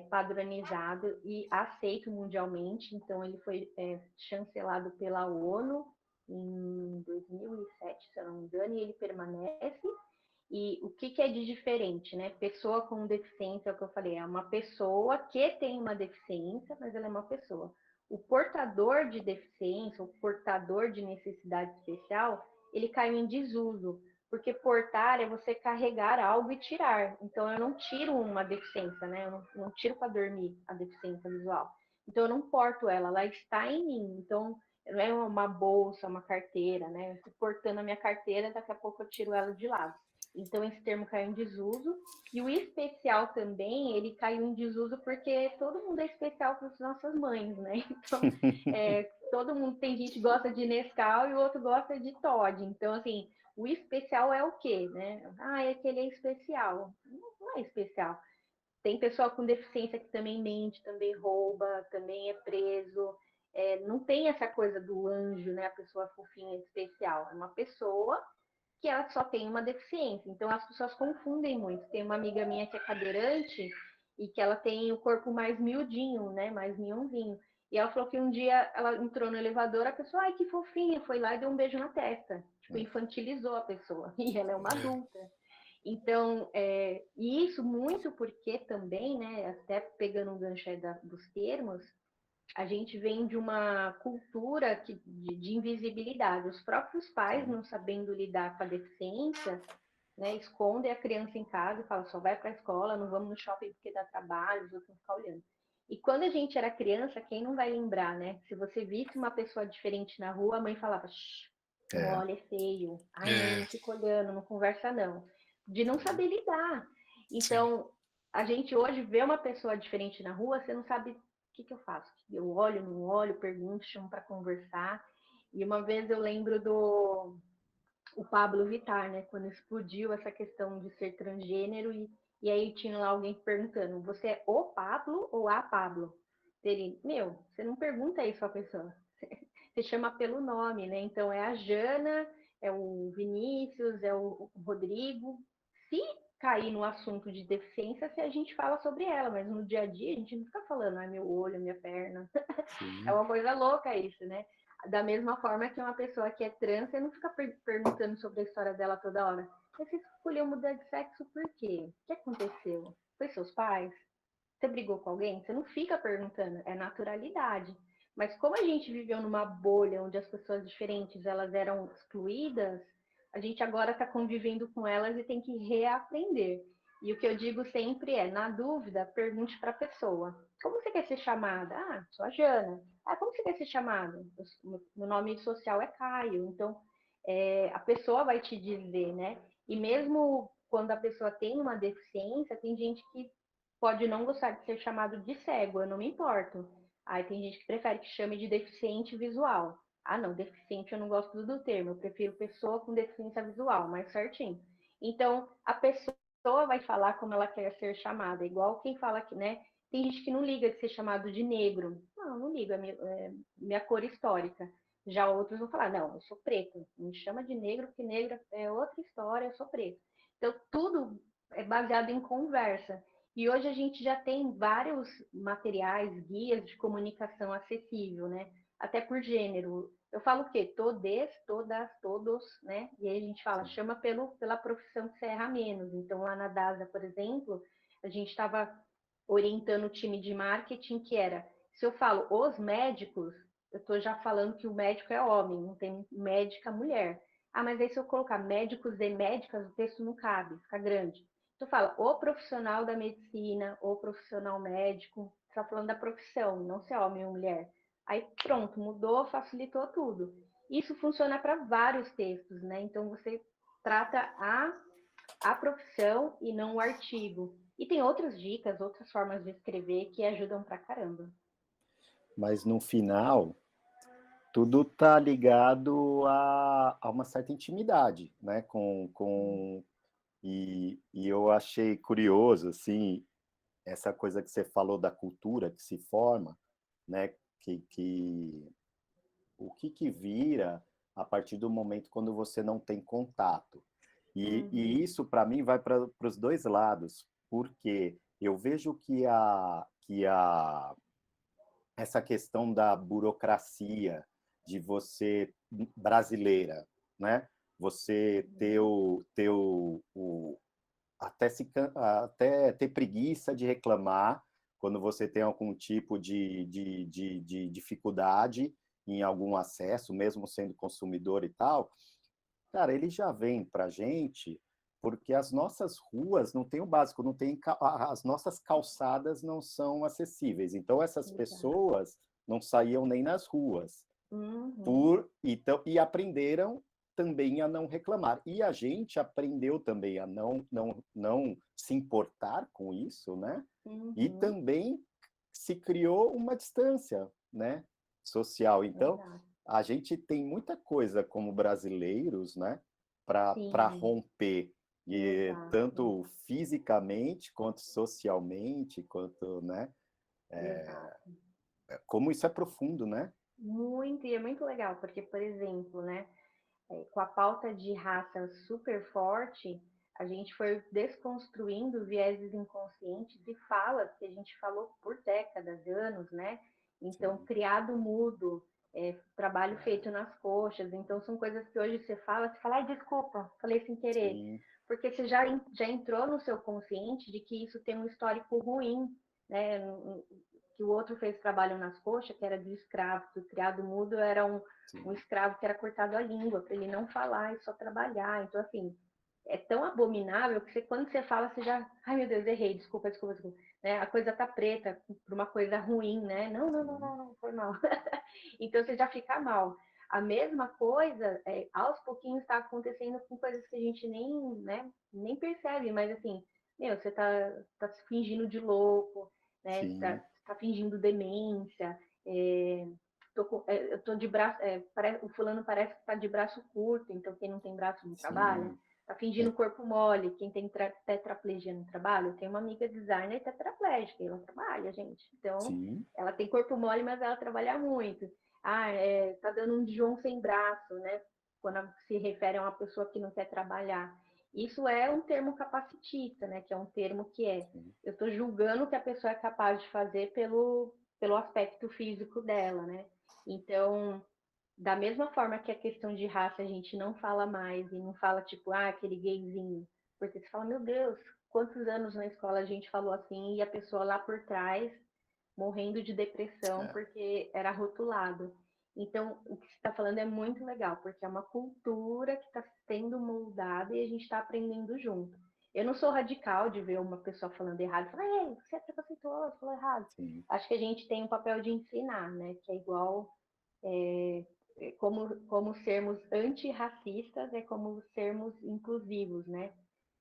padronizado e aceito mundialmente. Então, ele foi chancelado pela ONU em 2007, se eu não me engano, e ele permanece. E o que é de diferente, né? Pessoa com deficiência, é o que eu falei, é uma pessoa que tem uma deficiência, mas ela é uma pessoa. O portador de deficiência, o portador de necessidade especial, ele caiu em desuso, porque portar é você carregar algo e tirar. Então, eu não tiro uma deficiência, né? Eu não tiro para dormir a deficiência visual. Então, eu não porto ela está em mim. Então, não é uma bolsa, uma carteira, né? Eu estou portando a minha carteira, daqui a pouco eu tiro ela de lado. Então, esse termo caiu em desuso. E o especial também, ele caiu em desuso porque todo mundo é especial para as nossas mães, né? Então, todo mundo, tem gente que gosta de Nescau e o outro gosta de Toddy. Então, assim, o especial é o quê, né? É que ele é especial. Não é especial. Tem pessoa com deficiência que também mente, também rouba, também é preso. Não tem essa coisa do anjo, né? A pessoa fofinha especial. É uma pessoa que ela só tem uma deficiência. Então, as pessoas confundem muito. Tem uma amiga minha que é cadeirante e que ela tem o corpo mais miudinho, né? Mais miudinho. E ela falou que um dia ela entrou no elevador, a pessoa, ai, que fofinha, foi lá e deu um beijo na testa. Tipo, infantilizou a pessoa. E ela é uma adulta. Então, e isso muito porque também, né, até pegando um gancho aí dos termos, a gente vem de uma cultura de invisibilidade. Os próprios pais, não sabendo lidar com a deficiência, né, escondem a criança em casa e falam, só vai para a escola, não vamos no shopping porque dá trabalho, os outros vão ficar olhando. E quando a gente era criança, quem não vai lembrar, né? Se você visse uma pessoa diferente na rua, a mãe falava, não olha, é feio. Ai, não fica olhando, não conversa não. De não saber lidar. Então, a gente hoje vê uma pessoa diferente na rua, você não sabe o que eu faço. Eu olho, não olho, pergunto, chamo para conversar. E uma vez eu lembro o Pablo Vittar, né? Quando explodiu essa questão de ser transgênero e aí tinha lá alguém perguntando, você é o Pablo ou a Pablo? Ele, você não pergunta isso à pessoa. Você chama pelo nome, né? Então é a Jana, é o Vinícius, é o Rodrigo. Se cair no assunto de deficiência, se a gente fala sobre ela, mas no dia a dia a gente não fica falando, meu olho, minha perna. É uma coisa louca isso, né? Da mesma forma que uma pessoa que é trans, você não fica perguntando sobre a história dela toda hora. Você escolheu mudar de sexo por quê? O que aconteceu? Foi seus pais? Você brigou com alguém? Você não fica perguntando, é naturalidade. Mas como a gente viveu numa bolha onde as pessoas diferentes elas eram excluídas, a gente agora está convivendo com elas e tem que reaprender. E o que eu digo sempre é, na dúvida, pergunte para a pessoa. Como você quer ser chamada? Sou a Jana. Como você quer ser chamada? Meu nome social é Caio. Então, a pessoa vai te dizer, né? E mesmo quando a pessoa tem uma deficiência, tem gente que pode não gostar de ser chamado de cego, eu não me importo. Aí tem gente que prefere que chame de deficiente visual. Não, deficiente eu não gosto do termo, eu prefiro pessoa com deficiência visual, mais certinho. Então, a pessoa vai falar como ela quer ser chamada, igual quem fala que, né? Tem gente que não liga de ser chamado de negro. Não liga, minha cor histórica. Já outros vão falar, não, eu sou preto, me chama de negro, porque negro é outra história, eu sou preto. Então, tudo é baseado em conversa. E hoje a gente já tem vários materiais, guias de comunicação acessível, né? Até por gênero. Eu falo o quê? Todes, todas, todos, né? E aí a gente fala, chama pela profissão que você erra menos. Então, lá na DASA, por exemplo, a gente estava orientando o time de marketing, que era, se eu falo os médicos, eu estou já falando que o médico é homem, não tem médica mulher. Ah, mas aí se eu colocar médicos e médicas, o texto não cabe, fica grande. Tu fala o profissional da medicina, o profissional médico, você está falando da profissão, não se é homem ou mulher. Aí pronto, mudou, facilitou tudo. Isso funciona para vários textos, né? Então você trata a profissão e não o artigo. E tem outras dicas, outras formas de escrever que ajudam pra caramba. Mas no final, tudo está ligado a uma certa intimidade, né? E eu achei curioso, assim, essa coisa que você falou da cultura que se forma, né? O que vira a partir do momento quando você não tem contato. E isso, para mim, vai para os dois lados, porque eu vejo essa questão da burocracia, de você, brasileira, né? Você até ter preguiça de reclamar quando você tem algum tipo de dificuldade em algum acesso, mesmo sendo consumidor e tal, cara, ele já vem para a gente porque as nossas ruas não têm o básico, não tem, as nossas calçadas não são acessíveis. Então, essas pessoas não saíam nem nas ruas. E aprenderam também a não reclamar. E a gente aprendeu também a não se importar com isso, né? E também se criou uma distância, né, social. Então, a gente tem muita coisa como brasileiros, né, para romper, e tanto fisicamente quanto socialmente, quanto, né, como isso é profundo, né? Muito, e é muito legal, porque, por exemplo, né, com a pauta de raça super forte, a gente foi desconstruindo vieses inconscientes e falas que a gente falou por décadas, anos, né? Então, criado mudo, trabalho feito nas coxas. Então, são coisas que hoje você fala, ai, desculpa, falei sem querer. Sim. Porque você já entrou no seu consciente de que isso tem um histórico ruim, né? Que o outro fez trabalho nas coxas, que era do escravo, que o criado mudo era um escravo que era cortado a língua, para ele não falar e só trabalhar. Então, assim, é tão abominável que quando você fala, você já, ai meu Deus, errei, desculpa. Né? A coisa tá preta por uma coisa ruim, né? Não, foi mal. Então você já fica mal. A mesma coisa, aos pouquinhos está acontecendo com coisas que a gente nem percebe, mas assim, você tá se fingindo de louco, né? Tá fingindo demência, eu tô de braço, o fulano parece que tá de braço curto, então quem não tem braço não trabalha. Tá fingindo corpo mole, quem tem tetraplegia no trabalho. Eu tenho uma amiga designer tetraplégica, e ela trabalha, gente. Então, ela tem corpo mole, mas ela trabalha muito. Tá dando um João sem braço, né? Quando se refere a uma pessoa que não quer trabalhar. Isso é um termo capacitista, né? Que é um termo que eu estou julgando o que a pessoa é capaz de fazer pelo aspecto físico dela, né? Então, da mesma forma que a questão de raça a gente não fala mais e não fala tipo, aquele gayzinho, porque você fala, meu Deus, quantos anos na escola a gente falou assim e a pessoa lá por trás morrendo de depressão porque era rotulado. Então, o que você está falando é muito legal, porque é uma cultura que está sendo moldada e a gente está aprendendo junto. Eu não sou radical de ver uma pessoa falando errado e falar, ei, você é preconceituoso, falou errado. Acho que a gente tem um papel de ensinar, né? Que é igual como sermos antirracistas, é como sermos inclusivos, né?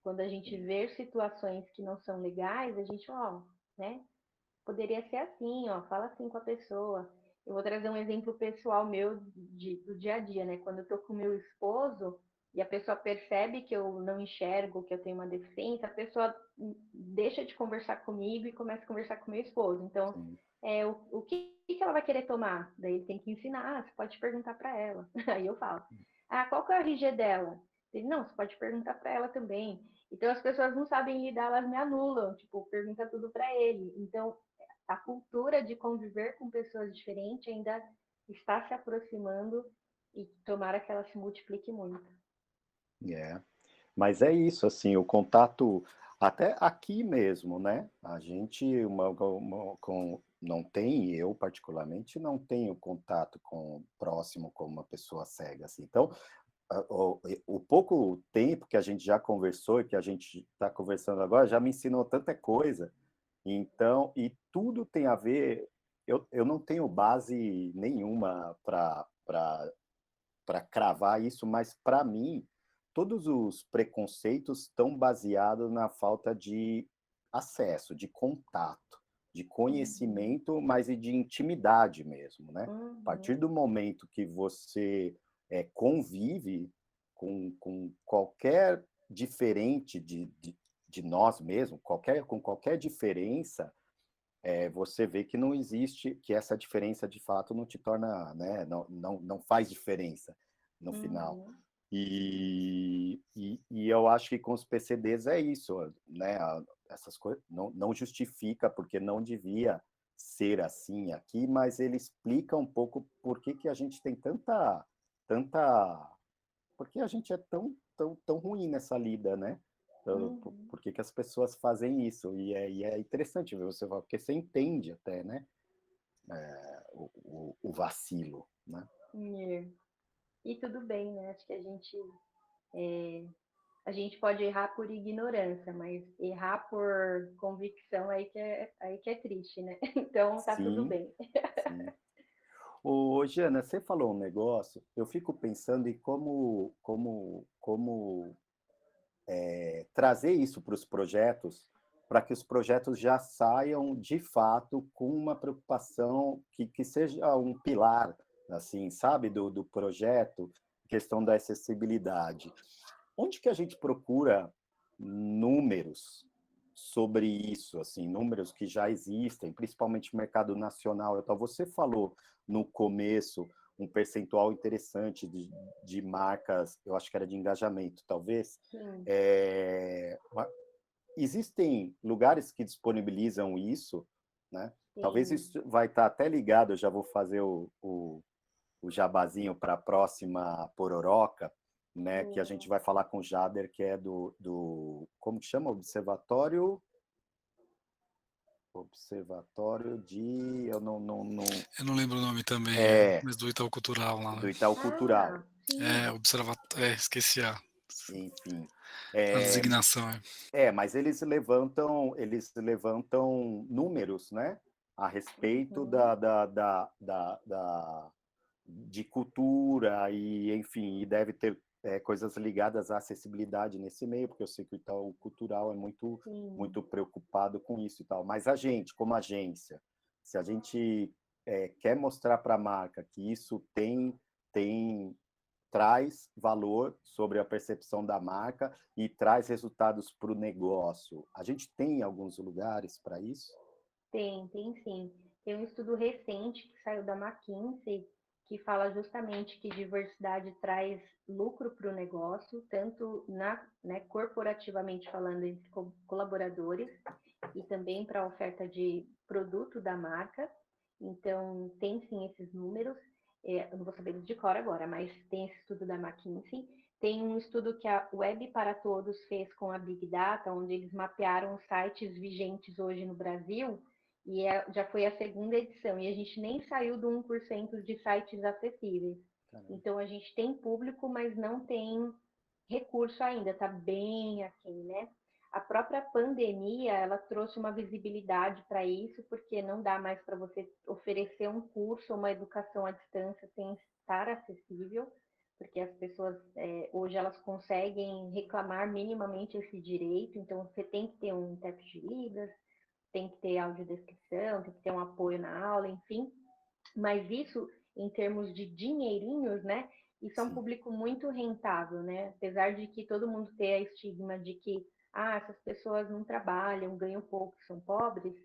Quando a gente vê situações que não são legais, a gente, né? Poderia ser assim, fala assim com a pessoa. Eu vou trazer um exemplo pessoal meu do dia a dia, né? Quando eu tô com meu esposo e a pessoa percebe que eu não enxergo, que eu tenho uma deficiência, a pessoa deixa de conversar comigo e começa a conversar com meu esposo. Então, o que ela vai querer tomar? Daí ele tem que ensinar, você pode perguntar para ela. Aí eu falo, qual que é o RG dela? Ele, não, você pode perguntar para ela também. Então as pessoas não sabem lidar, elas me anulam, tipo, pergunta tudo para ele. Então a cultura de conviver com pessoas diferentes ainda está se aproximando e tomara que ela se multiplique muito. É. Mas é isso, assim, o contato até aqui mesmo, né? A gente não tem, eu particularmente, não tenho contato com próximo com uma pessoa cega, assim. Então, o pouco tempo que a gente já conversou e que a gente está conversando agora já me ensinou tanta coisa. Então, e tudo tem a ver. Eu não tenho base nenhuma para cravar isso, mas para mim, todos os preconceitos estão baseados na falta de acesso, de contato, de conhecimento, mas e de intimidade mesmo, né? A partir do momento que você convive com qualquer diferente de nós mesmos, com qualquer diferença, você vê que não existe, que essa diferença de fato não te torna, né, não faz diferença no final. E eu acho que com os PCDs é isso, né? Essas coisas não justifica, porque não devia ser assim aqui, mas ele explica um pouco por que a gente tem tanta, porque a gente é tão ruim nessa lida, né? Então, por que as pessoas fazem isso? E é interessante ver você falar, porque você entende até, né? O vacilo, né? E tudo bem, né? Acho que a gente pode errar por ignorância, mas errar por convicção aí que é triste, né? Então tá tudo Sim, bem. sim. Ô, Jana, você falou um negócio, eu fico pensando em como trazer isso para os projetos, para que os projetos já saiam de fato com uma preocupação que seja um pilar, assim, sabe, do projeto, questão da acessibilidade. Onde que a gente procura números sobre isso, assim, números que já existem, principalmente no mercado nacional? Então, você falou no começo um percentual interessante de marcas, eu acho que era de engajamento, talvez. Existem lugares que disponibilizam isso, né? Talvez isso vai estar até ligado, eu já vou fazer o jabazinho para a próxima Pororoca, né, que a gente vai falar com o Jader, que é como que chama? Observatório de... Eu não lembro o nome também, mas do Itaú Cultural lá, do né? Itaú Cultural. Observatório, esqueci a Enfim. designação. Mas eles levantam números, né, a respeito de cultura e, enfim, e deve ter coisas ligadas à acessibilidade nesse meio, porque eu sei que o Itaú Cultural é muito preocupado com isso e tal. Mas a gente, como agência, se a gente quer mostrar para a marca que isso traz valor sobre a percepção da marca e traz resultados para o negócio, a gente tem alguns lugares para isso? Tem sim. Tem um estudo recente que saiu da McKinsey que fala justamente que diversidade traz lucro para o negócio, tanto corporativamente falando entre colaboradores e também para a oferta de produto da marca. Então, tem sim esses números. Eu não vou saber de cor agora, mas tem esse estudo da McKinsey. Tem um estudo que a Web para Todos fez com a Big Data, onde eles mapearam os sites vigentes hoje no Brasil, e já foi a segunda edição, e a gente nem saiu do 1% de sites acessíveis. Caramba. Então, a gente tem público, mas não tem recurso ainda, está bem aquém, né? A própria pandemia, ela trouxe uma visibilidade para isso, porque não dá mais para você oferecer um curso ou uma educação à distância sem estar acessível, porque as pessoas, hoje, elas conseguem reclamar minimamente esse direito, então você tem que ter um intérprete de Libras, tem que ter audiodescrição, tem que ter um apoio na aula, enfim. Mas isso, em termos de dinheirinhos, né? Isso é um público muito rentável, né? Apesar de que todo mundo tem a estigma de que essas pessoas não trabalham, ganham pouco, são pobres,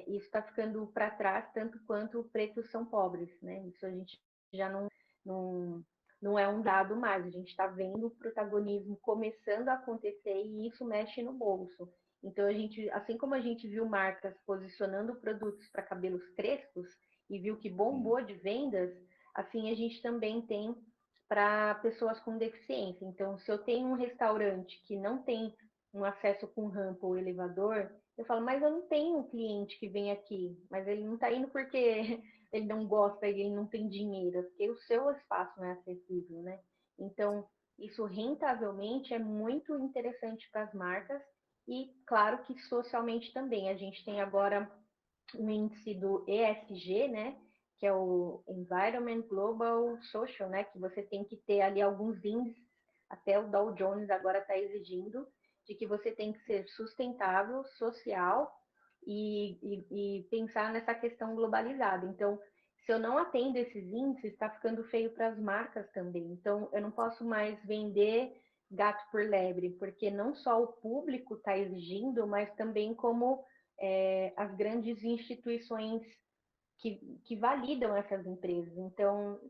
isso está ficando para trás tanto quanto pretos são pobres, né? Isso a gente já não não é um dado mais, a gente está vendo o protagonismo começando a acontecer e isso mexe no bolso. Então, assim como a gente viu marcas posicionando produtos para cabelos crespos e viu que bombou de vendas, assim a gente também tem para pessoas com deficiência. Então, se eu tenho um restaurante que não tem um acesso com rampa ou elevador, eu falo, mas eu não tenho um cliente que vem aqui, mas ele não está indo porque ele não gosta, ele não tem dinheiro, porque o seu espaço não é acessível, né? Então, isso rentavelmente é muito interessante para as marcas e, claro, que socialmente também. A gente tem agora um índice do ESG, né? Que é o Environment Global Social, né? Que você tem que ter ali alguns índices, até o Dow Jones agora está exigindo, de que você tem que ser sustentável, social e pensar nessa questão globalizada. Então, se eu não atendo esses índices, está ficando feio para as marcas também. Então, eu não posso mais vender gato por lebre, porque não só o público está exigindo, mas também como as grandes instituições que validam essas empresas. Então,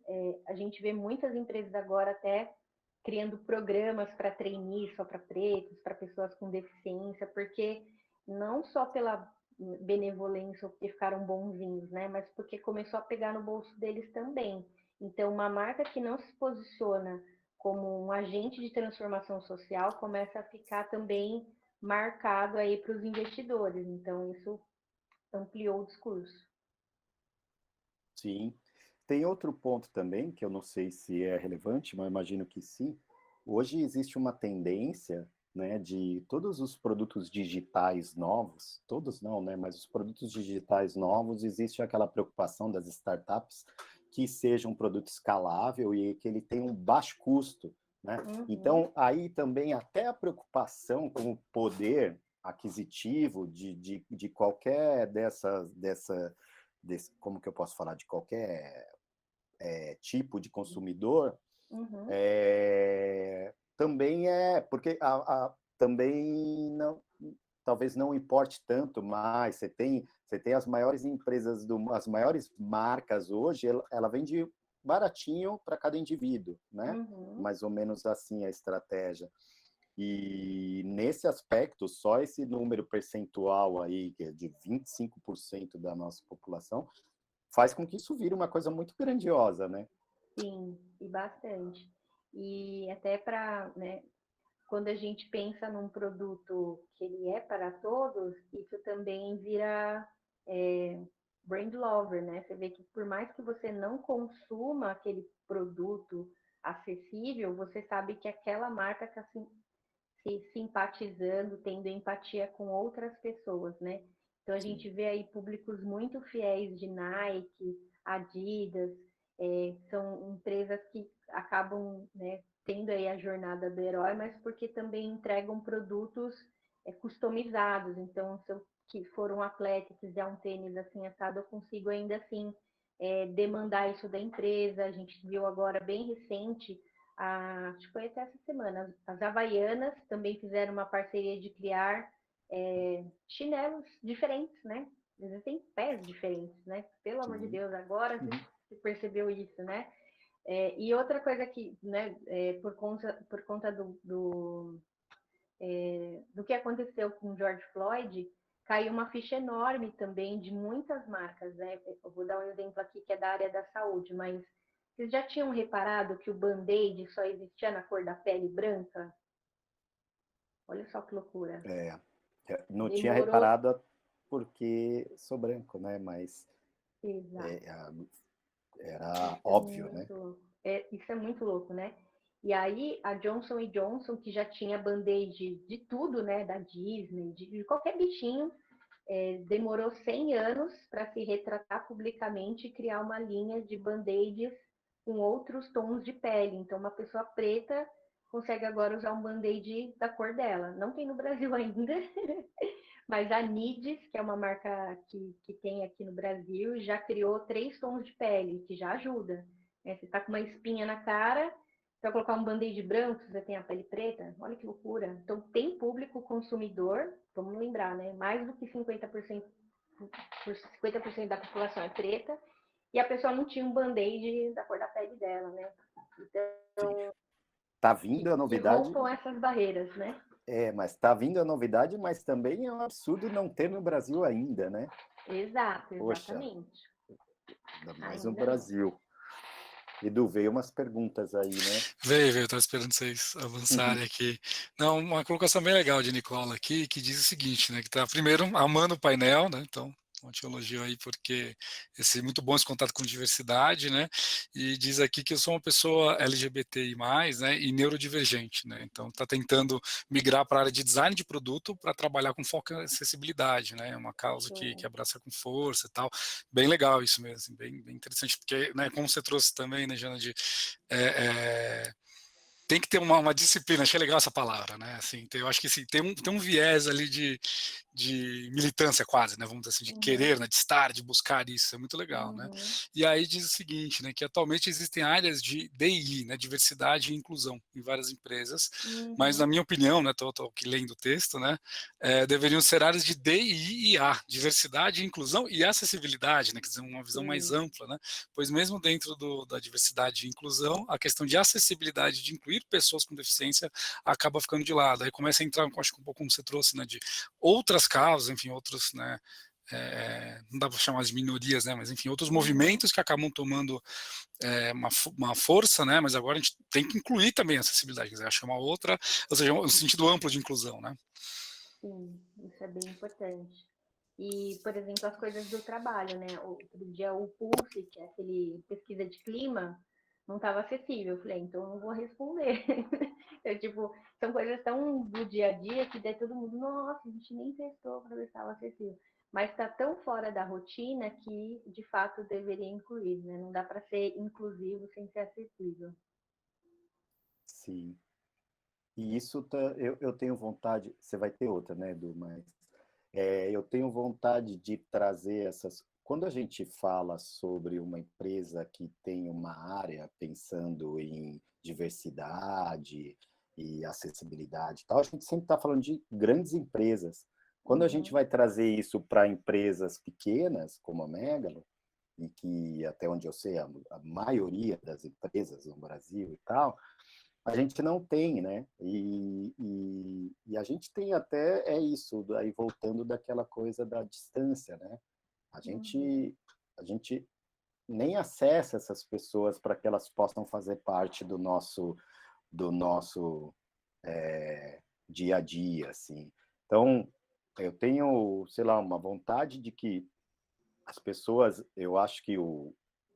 a gente vê muitas empresas agora até criando programas para trainees, só para pretos, para pessoas com deficiência, porque não só pela benevolência ou porque ficaram bonzinhos, né? Mas porque começou a pegar no bolso deles também. Então, uma marca que não se posiciona como um agente de transformação social começa a ficar também marcado aí para os investidores. Então, isso ampliou o discurso. Sim. Tem outro ponto também, que eu não sei se é relevante, mas imagino que sim. Hoje existe uma tendência, né, de todos os produtos digitais novos, todos não, né, mas os produtos digitais novos, existe aquela preocupação das startups que seja um produto escalável e que ele tenha um baixo custo, né? Então, aí também até a preocupação com o poder aquisitivo de qualquer como que eu posso falar, de qualquer tipo de consumidor, também porque também não, talvez não importe tanto mais. Você tem as maiores empresas, as maiores marcas hoje, ela vende baratinho para cada indivíduo, né? Mais ou menos assim a estratégia. E nesse aspecto, só esse número percentual aí, que é de 25% da nossa população, faz com que isso vire uma coisa muito grandiosa, né? Sim, e bastante. E até para, né, quando a gente pensa num produto que ele é para todos, isso também vira brand lover, né? Você vê que por mais que você não consuma aquele produto acessível, você sabe que aquela marca está se simpatizando, tendo empatia com outras pessoas, né? Então a gente vê aí públicos muito fiéis de Nike, Adidas, são empresas que acabam, né, tendo aí a jornada do herói, mas porque também entregam produtos customizados. Então, se eu que for um atleta e quiser um tênis assim assado, eu consigo ainda assim demandar isso da empresa. A gente viu agora bem recente, acho que foi até essa semana, as Havaianas também fizeram uma parceria de criar chinelos diferentes, né? Existem pés diferentes, né? Pelo amor de Deus, agora se percebeu isso, né? E outra coisa que, né, por conta do que aconteceu com o George Floyd, caiu uma ficha enorme também de muitas marcas, né? Eu vou dar um exemplo aqui que é da área da saúde, mas vocês já tinham reparado que o Band-Aid só existia na cor da pele branca? Olha só que loucura. Não tinha reparado porque sou branco, né? Mas era óbvio, né? Isso é muito louco, né? E aí a Johnson Johnson, que já tinha band-aid de tudo, né? Da Disney, de qualquer bichinho, demorou 100 anos para se retratar publicamente e criar uma linha de band-aids com outros tons de pele. Então, uma pessoa preta consegue agora usar um band-aid da cor dela. Não tem no Brasil ainda, mas a Nidis, que é uma marca que tem aqui no Brasil, já criou 3 tons de pele, que já ajuda. Você está com uma espinha na cara, você vai colocar um band-aid branco, você tem a pele preta, olha que loucura. Então, tem público consumidor, vamos lembrar, né? Mais do que 50% da população é preta, e a pessoa não tinha um band-aid da cor da pele dela, né? Então, Tá vindo a que novidade, rompam essas barreiras, né? mas tá vindo a novidade, mas também é um absurdo não ter no Brasil ainda, né? Exato, Poxa, exatamente. ainda mais no Ainda não. Brasil. Edu, veio umas perguntas aí, né? Veio, eu estava esperando vocês avançarem aqui. Não, uma colocação bem legal de Nicola aqui, que diz o seguinte, né, que tá primeiro amando o painel, né, então um elogio aí porque muito bom esse contato com diversidade, né, e diz aqui que eu sou uma pessoa LGBTI+, né, e neurodivergente, né, então está tentando migrar para a área de design de produto para trabalhar com foco em acessibilidade, né, é uma causa que abraça com força e tal, bem legal isso mesmo, assim, bem interessante, porque, né, como você trouxe também, né, Jana, de tem que ter uma disciplina, achei legal essa palavra, né? Assim, eu acho que assim, tem um viés ali de militância quase, né? Vamos dizer assim, de querer, né? De estar, de buscar isso, é muito legal, né? E aí diz o seguinte, né? Que atualmente existem áreas de DI, né? Diversidade e inclusão em várias empresas, mas na minha opinião, né? Tô aqui lendo o texto, né? Deveriam ser áreas de DI e A, diversidade, inclusão e acessibilidade, né? Quer dizer, uma visão mais ampla, né? Pois mesmo dentro da diversidade e inclusão, a questão de acessibilidade, de incluir pessoas com deficiência, acaba ficando de lado. Aí começa a entrar, acho que um pouco como você trouxe, né, de outras causas, enfim, outros, né, não dá para chamar de minorias, né, mas enfim, outros movimentos que acabam tomando uma força, né, mas agora a gente tem que incluir também a acessibilidade, quer dizer, acho que é uma outra, ou seja, um sentido amplo de inclusão, né. Sim, isso é bem importante. E, por exemplo, as coisas do trabalho, né? Outro dia o Pulse, que é aquele pesquisa de clima, não estava acessível. Eu falei, então eu não vou responder. Tipo, são coisas tão do dia a dia que daí todo mundo, nossa, a gente nem testou para ver se estava acessível. Mas está tão fora da rotina que, de fato, deveria incluir, né? Não dá para ser inclusivo sem ser acessível. Sim. E isso eu tenho vontade, você vai ter outra, né, Edu, mas eu tenho vontade de trazer essas. Quando a gente fala sobre uma empresa que tem uma área pensando em diversidade e acessibilidade e tal, a gente sempre está falando de grandes empresas. Quando a gente vai trazer isso para empresas pequenas, como a Megalo, e que, até onde eu sei, a maioria das empresas no Brasil e tal, a gente não tem, né? E a gente tem até isso, aí voltando daquela coisa da distância, né? A gente nem acessa essas pessoas para que elas possam fazer parte do nosso dia a dia, assim. Então, eu tenho, sei lá, uma vontade de que as pessoas, eu acho que o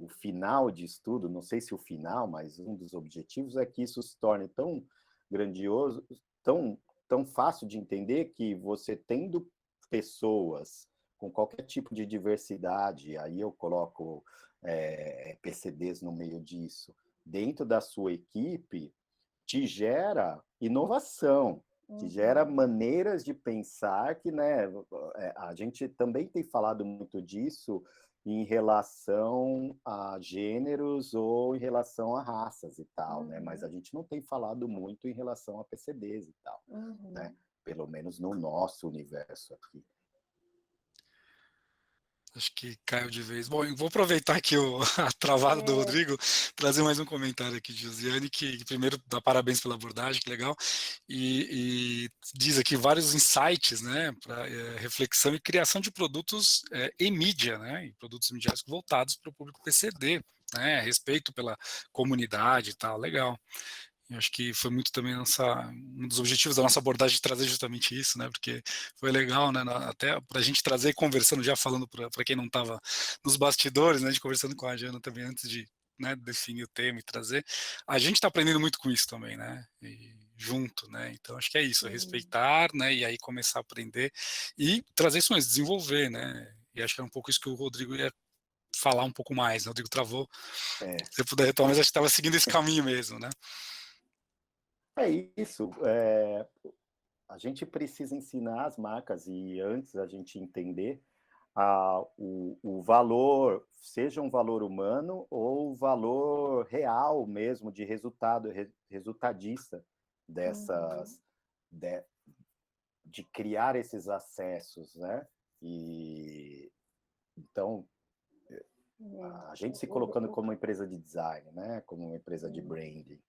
final de estudo, não sei se o final, mas um dos objetivos é que isso se torne tão grandioso, tão fácil de entender, que você tendo pessoas com qualquer tipo de diversidade, aí eu coloco PCDs no meio disso, dentro da sua equipe, te gera inovação, que gera maneiras de pensar que, né, a gente também tem falado muito disso em relação a gêneros ou em relação a raças e tal, né, mas a gente não tem falado muito em relação a PCDs e tal, né, pelo menos no nosso universo aqui. Acho que caiu de vez. Bom, eu vou aproveitar aqui a travada do Rodrigo, trazer mais um comentário aqui de Josiane, que primeiro dá parabéns pela abordagem, que legal, e diz aqui vários insights, né, para reflexão e criação de produtos e mídia, né, e produtos midiáticos voltados para o público PCD, né, respeito pela comunidade e tal, legal. Eu acho que foi muito também um dos objetivos da nossa abordagem de trazer justamente isso, né? Porque foi legal, né? Até para a gente trazer, conversando, já falando para quem não estava nos bastidores, né? A gente conversando com a Jana também antes de, né, definir o tema e trazer. A gente está aprendendo muito com isso também, né? E junto, né? Então acho que é isso, é respeitar, né? E aí começar a aprender e trazer isso, desenvolver, né? E acho que era um pouco isso que o Rodrigo ia falar um pouco mais, né? O Rodrigo travou. Se você puder retomar, mas acho que estava seguindo esse caminho mesmo, né? É isso. A gente precisa ensinar as marcas, e antes a gente entender o valor, seja um valor humano ou valor real mesmo, de resultado, resultadista dessas, de criar esses acessos, né? E então A gente se colocando como uma empresa de design, né? Como uma empresa de branding.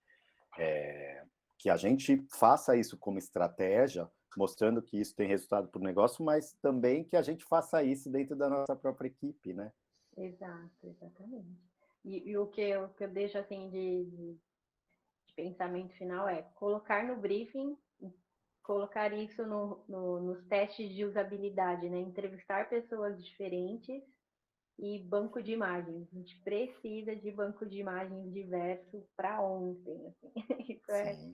Que a gente faça isso como estratégia, mostrando que isso tem resultado para o negócio, mas também que a gente faça isso dentro da nossa própria equipe, né? Exato, exatamente. E o que eu deixo assim de pensamento final é colocar no briefing, colocar isso nos testes de usabilidade, né? Entrevistar pessoas diferentes e banco de imagens. A gente precisa de banco de imagens diverso para ontem. Assim. Isso é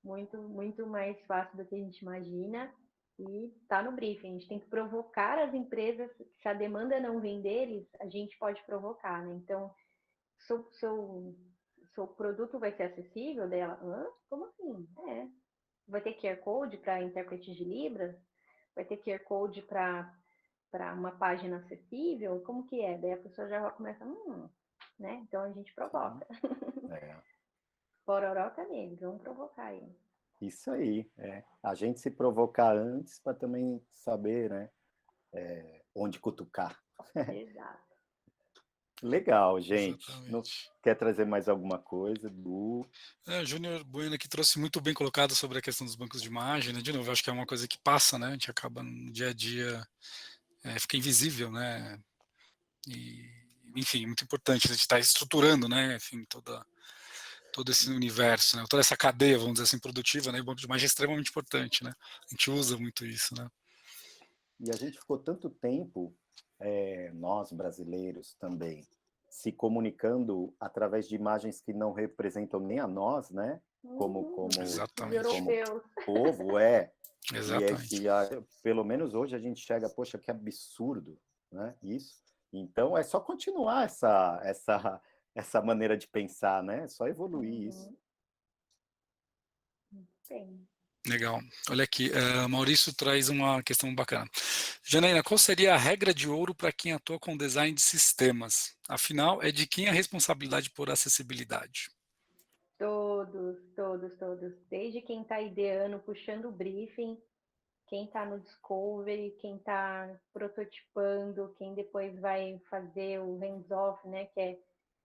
muito, muito mais fácil do que a gente imagina. E está no briefing. A gente tem que provocar as empresas. Se a demanda não vem deles, a gente pode provocar, né? Então, seu produto vai ser acessível dela? Hã? Como assim? Vai ter QR Code para intérprete de Libras? Vai ter QR Code para uma página acessível? Como que é? Daí a pessoa já começa, né? Então a gente provoca. Pororoca neles, vamos provocar aí. Isso aí, a gente se provocar antes para também saber, né, onde cutucar. Exato. Legal, gente. Não Exatamente. quer trazer mais alguma coisa, Du? O Júnior Bueno aqui trouxe muito bem colocado sobre a questão dos bancos de imagem, né? De novo, acho que é uma coisa que passa, né? A gente acaba no dia a dia, fica invisível, né? E, enfim, muito importante, a gente está estruturando, né? Enfim, todo esse universo, né? Toda essa cadeia, vamos dizer assim, produtiva, né? E o banco de imagem é extremamente importante, né? A gente usa muito isso, né? E a gente ficou tanto tempo, nós brasileiros também, se comunicando através de imagens que não representam nem a nós, né? Como europeus. povo, Exatamente. Pelo menos hoje a gente chega, poxa, que absurdo, né? Isso. Então é só continuar essa maneira de pensar, né? É só evoluir isso. Bem. Legal. Olha aqui, Maurício traz uma questão bacana. Janaína, qual seria a regra de ouro para quem atua com design de sistemas? Afinal, é de quem a responsabilidade por acessibilidade? Todos. Desde quem está ideando, puxando o briefing, quem está no discovery, quem está prototipando, quem depois vai fazer o hands-off, né, que é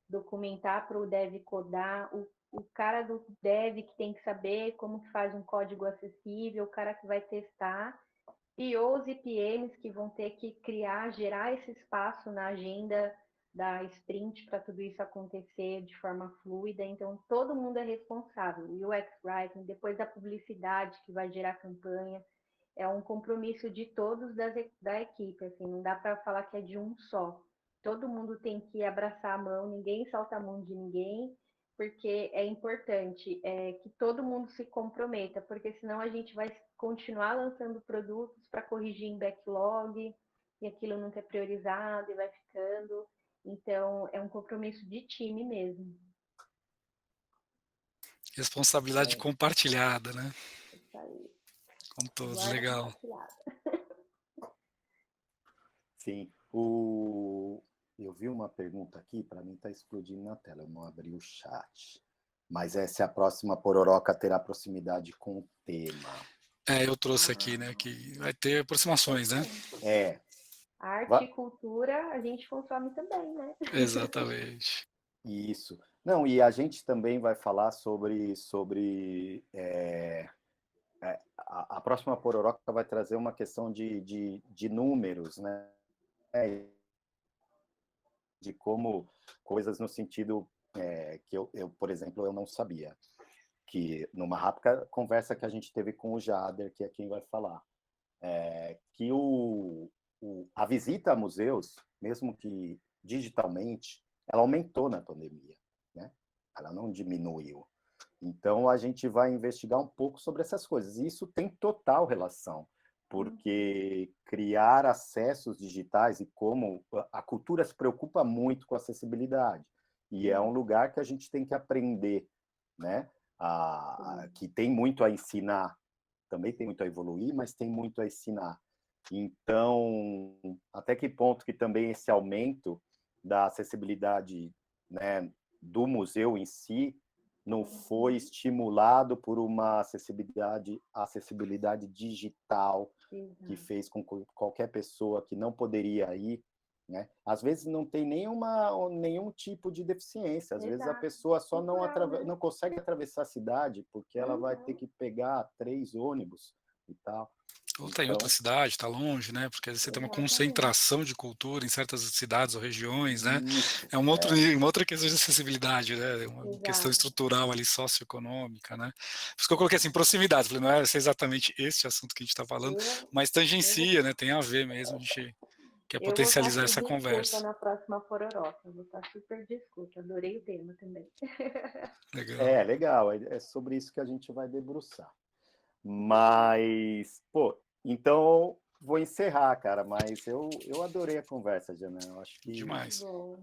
documentar para o dev codar, o cara do dev que tem que saber como que faz um código acessível, o cara que vai testar, POs e PMs que vão ter que criar, gerar esse espaço na agenda da sprint para tudo isso acontecer de forma fluida. Então, todo mundo é responsável. UX Writing, depois a publicidade que vai gerar campanha, é um compromisso de todos da equipe. Assim, não dá para falar que é de um só. Todo mundo tem que abraçar a mão, ninguém solta a mão de ninguém, porque é importante que todo mundo se comprometa, porque senão a gente vai continuar lançando produtos para corrigir em backlog, e aquilo nunca é priorizado e vai ficando. Então, é um compromisso de time mesmo. Responsabilidade compartilhada, né? Isso aí. Com todos, Guarda legal. compartilhada. Sim. Eu vi uma pergunta aqui, para mim está explodindo na tela, eu não abri o chat. Mas se a próxima Pororoca terá proximidade com o tema. Eu trouxe aqui, né, que vai ter aproximações, né? Arte e cultura a gente consome também, né? Exatamente. Isso. Não, e a gente também vai falar sobre a próxima Pororoca vai trazer uma questão de números, né? De como coisas no sentido que eu, por exemplo, eu não sabia. Que numa rápida conversa que a gente teve com o Jader, que é quem vai falar, que a visita a museus, mesmo que digitalmente, ela aumentou na pandemia, né? Ela não diminuiu. Então, a gente vai investigar um pouco sobre essas coisas. E isso tem total relação, porque criar acessos digitais e como a cultura se preocupa muito com a acessibilidade. E é um lugar que a gente tem que aprender, né? Que tem muito a ensinar. Também tem muito a evoluir, mas tem muito a ensinar. Então, até que ponto que também esse aumento da acessibilidade, né, do museu em si não foi estimulado por uma acessibilidade digital que fez com que qualquer pessoa que não poderia ir né? Às vezes não tem nenhum tipo de deficiência, às vezes a Exato. pessoa só Cultural, né? não consegue atravessar a cidade porque ela vai ter Uhum. que pegar 3 ônibus e tal. Ou tá em Então, outra cidade, tá longe, né? Porque às vezes você tem uma Exatamente. concentração de cultura em certas cidades ou regiões, né? isso, É uma outra questão de acessibilidade, né? Uma questão Exato. estrutural ali, socioeconômica, né? Por isso que eu coloquei assim, proximidade. Falei, não é exatamente este assunto que a gente está falando, mas tangencia, né? Tem a ver mesmo, a gente quer Eu vou estar potencializar essa de escuta conversa. na próxima Pororoca. Vou estar super de escuta. Adorei o tema também. Legal. legal, é sobre isso que a gente vai debruçar. Mas, pô, então vou encerrar, cara, mas eu adorei a conversa, Jana. Eu acho que Demais. Bom.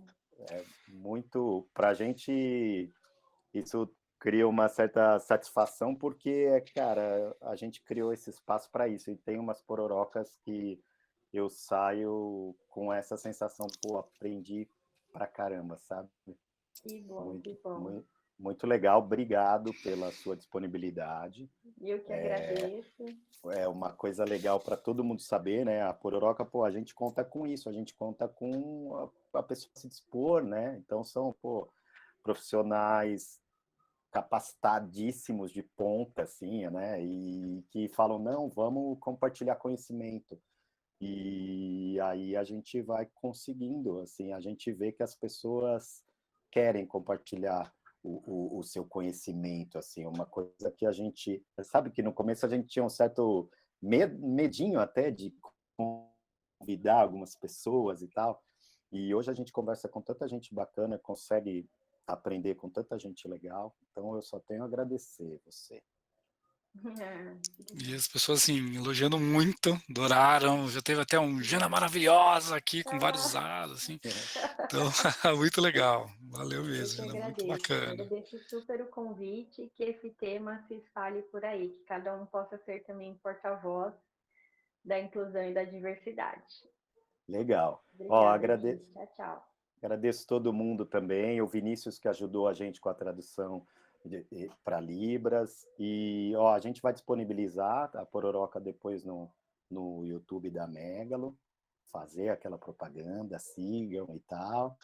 muito, pra gente, isso cria uma certa satisfação, porque, cara, a gente criou esse espaço para isso, e tem umas pororocas que eu saio com essa sensação, pô, aprendi pra caramba, sabe? Que bom, Muito, que bom. muito legal, obrigado pela sua disponibilidade. Eu que agradeço. É uma coisa legal para todo mundo saber, né? A Pororoca, pô, a gente conta com isso, a gente conta com a pessoa se dispor, né? Então são, pô, profissionais capacitadíssimos de ponta, assim, né? E que falam, não, vamos compartilhar conhecimento. E aí a gente vai conseguindo, assim, a gente vê que as pessoas querem compartilhar o seu conhecimento, assim, uma coisa que a gente, sabe que no começo a gente tinha um certo medinho até de convidar algumas pessoas e tal, e hoje a gente conversa com tanta gente bacana, consegue aprender com tanta gente legal, então eu só tenho a agradecer você. E as pessoas, assim, elogiando muito, adoraram, já teve até um Jana maravilhosa aqui, com vários A's, assim, então, muito legal, valeu Eu mesmo, que Jana, muito agradeço. bacana. Agradeço super o convite, que esse tema se espalhe por aí, que cada um possa ser também porta-voz da inclusão e da diversidade. Legal. Obrigada, gente. Tchau, tchau. Agradeço todo mundo também, o Vinícius que ajudou a gente com a tradução para Libras, e a gente vai disponibilizar a Pororoca depois no YouTube da Megalo, fazer aquela propaganda, sigam e tal,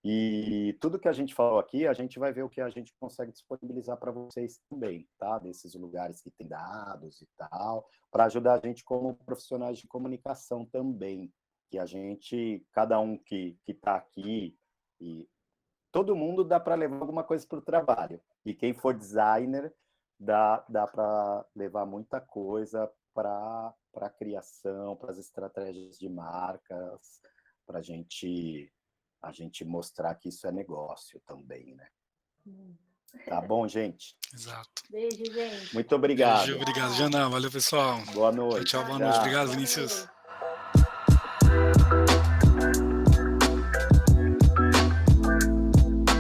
e tudo que a gente falou aqui, a gente vai ver o que a gente consegue disponibilizar para vocês também, tá? Desses lugares que tem dados e tal, para ajudar a gente como profissionais de comunicação também, que a gente, cada um que está aqui, e todo mundo dá para levar alguma coisa para o trabalho. E quem for designer, dá para levar muita coisa para a criação, para as estratégias de marcas, para a gente mostrar que isso é negócio também, né? Tá bom, gente? Exato. Beijo, gente. Muito obrigado. Beijo, obrigado, Jana, valeu, pessoal. Boa noite. Tchau, boa noite. Obrigado, Vinícius.